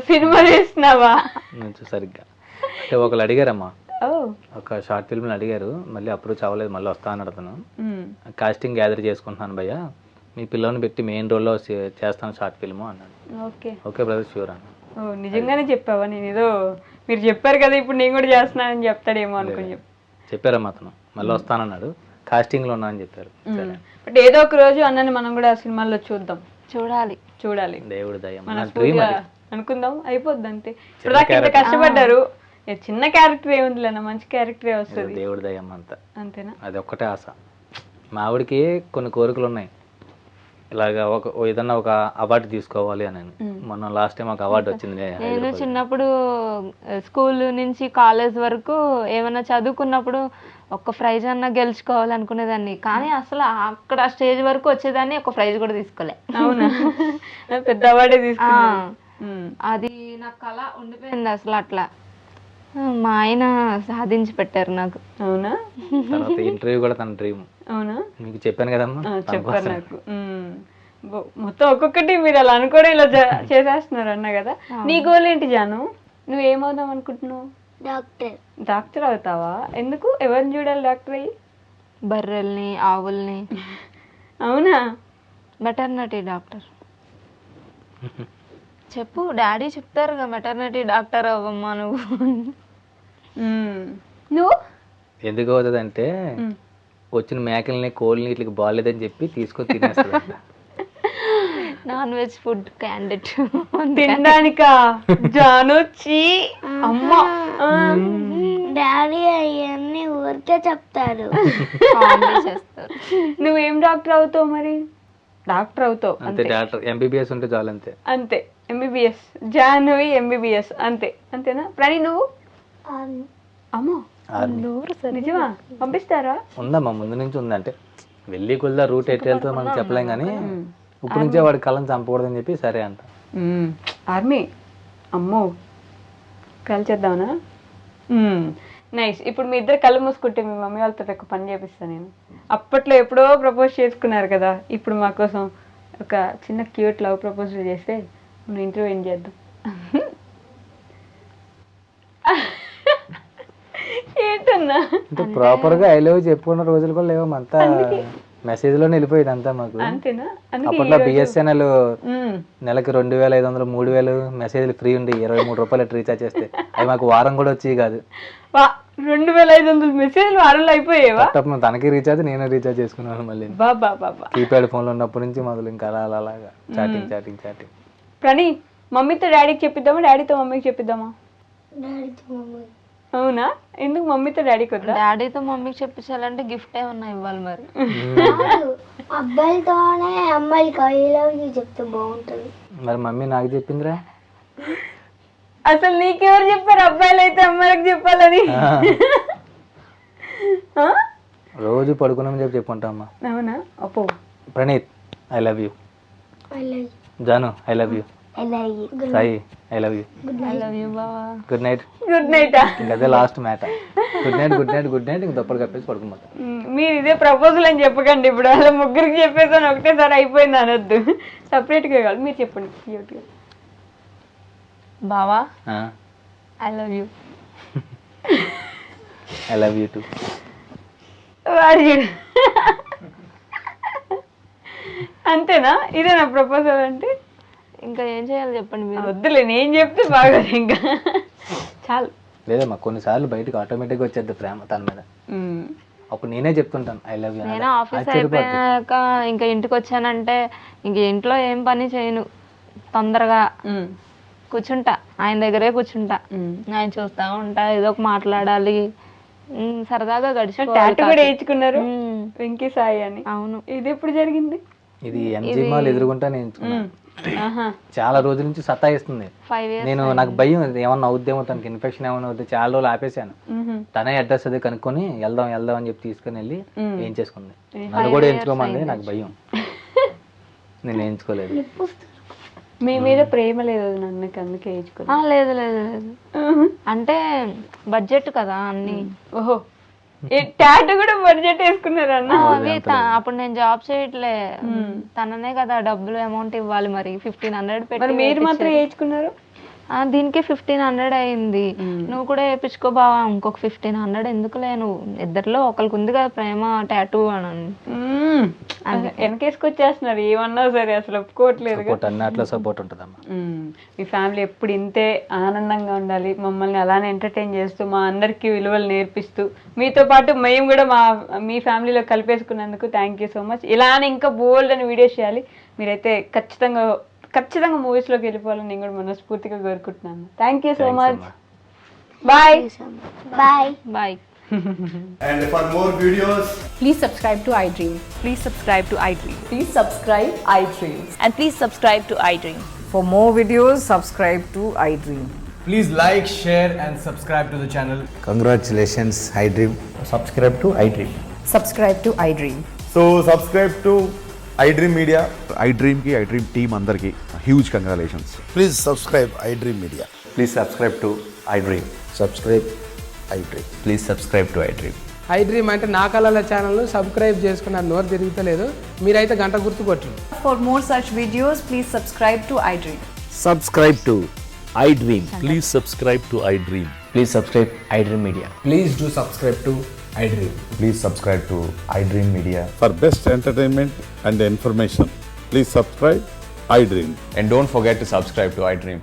సినిమా చేస్తున్నావా? నుంచి సరిగ్గా అంటే ఒకళ్ళు అడిగారమ్మా, ఓ ఒక షార్ట్ ఫిల్మ్ని అడిగారు, మళ్ళీ అప్రూవ్ అవ్వలేదు, మళ్ళీ వస్తా అని అడుగుతాను. కాస్టింగ్ గ్యాదర్ చేసుకుంటున్నాను భయ్య, మీ పిల్లని పెట్టి మెయిన్ రోల్లో చేస్తాను షార్ట్ ఫిల్మ్ అన్నాడు. ఓకే ఓకే బ్రదర్ షూర్ అన్న. ఓ నిజంగానే చెప్పావా? నేను ఏదో మీరు చెప్పారు కదా ఇప్పుడు నేను కూడా చేస్తున్నానని చెప్తాడేమో అనుకుని చెప్పారమ్మా, అతను మళ్ళీ వస్తానన్నాడు, కాస్టింగ్లో ఉన్నా అని చెప్పారు. సరే బట్ ఏదో ఒక రోజు అన్నని మనం కూడా సినిమాల్లో చూద్దాం, చూడాలి. దేవుడి దయ, మన నా డ్రీమ్ అది. అనుకుందాం, అయిపోద్ది అంతే. ఇప్పుడు దాకా ఇంత కష్టపడ్డారు, చిన్న క్యారెక్టర్ ఏముందిలేనా, మంచి క్యారెక్టరే వస్తుంది. దేవుడి దయ్యం అంతా అంతేనా? అది ఒక్కటే ఆశ. మా ఆవిడకి కొన్ని కోరికలు ఉన్నాయి, ఇలాగా ఏదన్నా ఒక అవార్డు తీసుకోవాలి అని. మొన్న లాస్ట్ టైం ఒక అవార్డు వచ్చింది. నేను చిన్నప్పుడు స్కూల్ నుంచి కాలేజ్ వరకు ఏమైనా చదువుకున్నప్పుడు ఒక్క ప్రైజ్ అన్నా గెలుచుకోవాలనుకునేదాన్ని, కానీ అసలు అక్కడ స్టేజ్ వరకు వచ్చేదాన్ని ఒక ప్రైజ్ కూడా తీసుకోలే. అవునా? పెద్ద అవార్డే తీసుకున్నా. అది నా కళ ఉండిపోయింది అసలు అట్లా. మా ఆయన సాధించి పెట్టారు నాకు. అవునా? తర్వాత ఇంటర్వ్యూ కూడా తన డ్రీమ్. అవునా? మీకు చెప్పాను కదమ్మా, చెప్పారు నాకు. మొత్తం ఒక్కొక్కటి మీరు అలా అనుకోవడం ఇలా చేసేస్తున్నారు అన్న కదా. నీ గోల్ ఏంటి జాను? నువ్వు ఏమవుదాం అనుకుంటున్నావు? డాక్టర్ అవుతావా? ఎందుకు? ఎవరిని చూడాలి డాక్టర్ అయ్యి? బర్రెల్ని, ఆవుల్ని. అవునా? Maternity doctor. చెప్పు, డాడీ చెప్తారుగా మెటర్నిటీ డాక్టర్ అవ్వమ్మా నువ్వు. నువ్వు ఎందుకు అవుతుంది అంటే, వచ్చిన మేకల్ని కోళ్ళని వీటికి బాగాలేదని చెప్పి తీసుకొని తినేస్తుంది. నాన్ వెజ్ ఫుడ్ క్యాండిడేట్ తినడానికా? జానొచ్చి అమ్మ డాడీ అవన్నీ ఊరికే చెప్తారు. చేస్తారు. నువ్వేం డాక్టర్ అవుతావు మరి? డాక్టర్ అవుతావు అంతే, డాక్టర్ ఎంబీబీఎస్ ఉంటే చాలు. అంతే అంతే, ఎంబీబీఎస్. జాహ్నవి ఎంబీబీఎస్ అంతే. అంతేనా? ప్రణి నువ్వు? అమ్మో నిజమా? పంపిస్తారా? ఉందమ్మా, ముందు నుంచి ఉంది. అంటే వెళ్ళి కొద్దిగా రూట్ ఎట్టు వెళ్తుందో మనం చెప్పలేం, కానీ ఇప్పుడు నుంచే వాడి కళ్ళని చంపకూడదని చెప్పి సరే అంట. ఆర్మీ. అమ్మో, కలిచేద్దామనా? నైస్. ఇప్పుడు మీ ఇద్దరు కళ్ళు మూసుకుంటే మీ మమ్మీ వాళ్ళతో ఒక పని చేపిస్తాను నేను. అప్పట్లో ఎప్పుడో ప్రపోజ్ చేసుకున్నారు కదా, ఇప్పుడు మా కోసం ఒక చిన్న క్యూట్ లవ్ ప్రపోజల్ చేస్తే మనం ఇంటర్వ్యూ ఏం చేద్దాం. ఏంటన్నా? అంటే ప్రాపర్ గా ఐ లవ్ చెప్పుకున్న రోజులు కూడా లేవు, అంతా మెసేజ్ లోనే వెళ్ళిపోయింది అంతా మాకు. అంతేనా? అప్పట్లో బిఎస్ఎన్ఎల్ నెలకి 2500 3000 మెసేజ్లు ఫ్రీ ఉండి 23 రూపాయలు రీఛార్జ్ చేస్తే అవి మాకు వారం కూడా వచ్చేవి కాదు. 2500 మెసేజ్లు వారంలో అయిపోయేవా? తనకి రీఛార్జ్, నేను రీఛార్జ్ చేసుకున్నాను మళ్ళీ. కీప్యాడ్ ఫోన్ లో ఉన్నప్పటి నుంచి మొదలు ఇంకా అలాగా చాటింగ్. ప్రణి, మమ్మీతో డాడీకి చెప్పిద్దామా, డాడీతో మమ్మీకి చెప్పిద్దామా? అవునా? ఎందుకు మమ్మీతో డాడీకి వద్దా? డాడీతో మమ్మీకి చెప్పించాలంటే గిఫ్ట్ ఏమన్నా ఇవ్వాలి మరి. అబ్బాయిలతోనే అమ్మాయిలకి ఐ లవ్ యూ చెప్తే బాగుంటుంది. మరి మమ్మీ నాకు చెప్పిందిరా. అసలు నీకెవరు చెప్పారు అబ్బాయిలు అయితే అమ్మాయిలకు చెప్పాలని? రోజు పడుకున్నామని చెప్పి చెప్పుకుంటామా. అవునా? అప్పో. Praneeth I love you, Janu I love you, Sai I love you, good night. ఇంకా అదే లాస్ట్ మ్యాటర్. గుడ్ నైట్ ఇంక దుప్పటి కప్పేసి పడుకోమంటా. మీరు ఇదే ప్రపోజల్ అని చెప్పకండి. ఇప్పుడు వాళ్ళ ముగ్గురికి చెప్పేసాను ఒకటేసారి అయిపోయింది అనొద్దు, సపరేట్గా కావాలి. మీరు చెప్పండి క్యూట్గా. బావా I love you. I love you two. వాడు చూడు. అంతేనా? ఇదేనా ప్రపోజల్ అంటే? ఇంకా ఏం చేయాలి చెప్పండి మీరు. వద్దులే, నేను చెప్తే బాగోదు ఇంకా, చాలు. లేదమ్మా, కొన్నిసార్లు బయటకు ఆటోమేటిక్గా వచ్చేది ప్రేమ తన మీద. అప్పుడు నేనే చెప్తుంటాను ఐ లవ్ యూ. నేను ఆఫీస్ అయిపోయాక ఇంకా ఇంటికి వచ్చానంటే ఇంక ఇంట్లో ఏం పని చేయను, తొందరగా కూర్చుంటా, ఆయన దగ్గరే కూర్చుంటా, ఆయన చూస్తా ఉంటా, ఏదో ఒక మాట్లాడాలి, సరదాగా గడిచిపోవాలి. టాటూ కూడా వేయించుకున్నారు వెంకీ సాయి అని. అవును. ఇది ఎప్పుడు జరిగింది? ఇది ఎంజీ మాల్ ఎదురుగుంటా నేను ఆహా. చాలా రోజుల నుంచి సతాయిస్తుంది. 5 years నేను నాకు భయం ఏమన్నా అవుద్దేమో, తనకి ఇన్ఫెక్షన్ ఏమైనా అవుద్ది, చాలా రోజులు ఆపేసాను. మ్హూ. తనే అడ్రస్ అది కనుక్కొని వెళ్దాం అని చెప్పి తీసుకుని వెళ్ళి ఏం చేసుకుంది. నన్ను కూడా ఎంచుకోమంది, నాకు భయం, నేను వేయించుకోలేదు. మీ మీద ప్రేమ లేదు నన్నకి, అందుకే వేయించుకో. లేదు లేదు లేదు, అంటే బడ్జెట్ కదా అన్ని. ఓహో, టాటూ కూడా బడ్జెట్ వేసుకున్నారు అన్న. అవి అప్పుడు నేను జాబ్ చేయట్లే, తననే కదా డబ్బులు అమౌంట్ ఇవ్వాలి, మరి 1500 పెట్టి మీరు మాత్రం వేయించుకున్నారు. దీనికి 1500 అయింది. నువ్వు కూడా వేయించుకో బావా, ఇంకొక 1500 ఎందుకులే, నువ్వు ఇద్దరిలో ఒకరికి ఉంది కదా ప్రేమ టాటూ అని. వెనకేసుకొచ్చేస్తున్నారు ఏమన్నా సరే, అసలు ఒప్పుకోవట్లేదు. అన్నట్లో సపోర్ట్ ఉంటుందమ్మా. మీ ఫ్యామిలీ ఎప్పుడు ఇంతే ఆనందంగా ఉండాలి, మమ్మల్ని అలానే ఎంటర్టైన్ చేస్తూ మా అందరికీ విలువలు నేర్పిస్తూ, మీతో పాటు మేము కూడా మీ ఫ్యామిలీలో కలిపేసుకున్నందుకు థ్యాంక్ యూ సో మచ్. ఇలానే ఇంకా బోల్డ్ అని వీడియోస్ చేయాలి. మీరైతే ఖచ్చితంగా మూవీస్లోకి వెళ్ళిపోవాలని నేను కూడా మనస్ఫూర్తిగా కోరుకుంటున్నాను. Thank you so much. Bye bye bye. And for more videos, Please subscribe to iDream. Please subscribe to iDream. Please subscribe iDream. And please subscribe to iDream. For more videos, subscribe to iDream. please like, share, and subscribe to the channel. Congratulations, iDream. Subscribe to iDream. Subscribe to iDream. So subscribe to iDream Media. iDream ki iDream team andarki huge congratulations. Please subscribe iDream Media. Please subscribe to iDream. Subscribe iDream. Please subscribe to iDream. iDream అంటే నా కళల ఛానల్ను subscribe చేసుకున్నారు, నోరు తిరుగుతలేదు, మీరైతే గంట గుర్తు కొట్టండి. For more such videos, please subscribe to iDream. Subscribe to iDream. Please subscribe to iDream. Please subscribe iDream Media. Please do subscribe to iDream. Please subscribe to iDream Media. For best entertainment and information, please subscribe iDream. And don't forget to subscribe to iDream.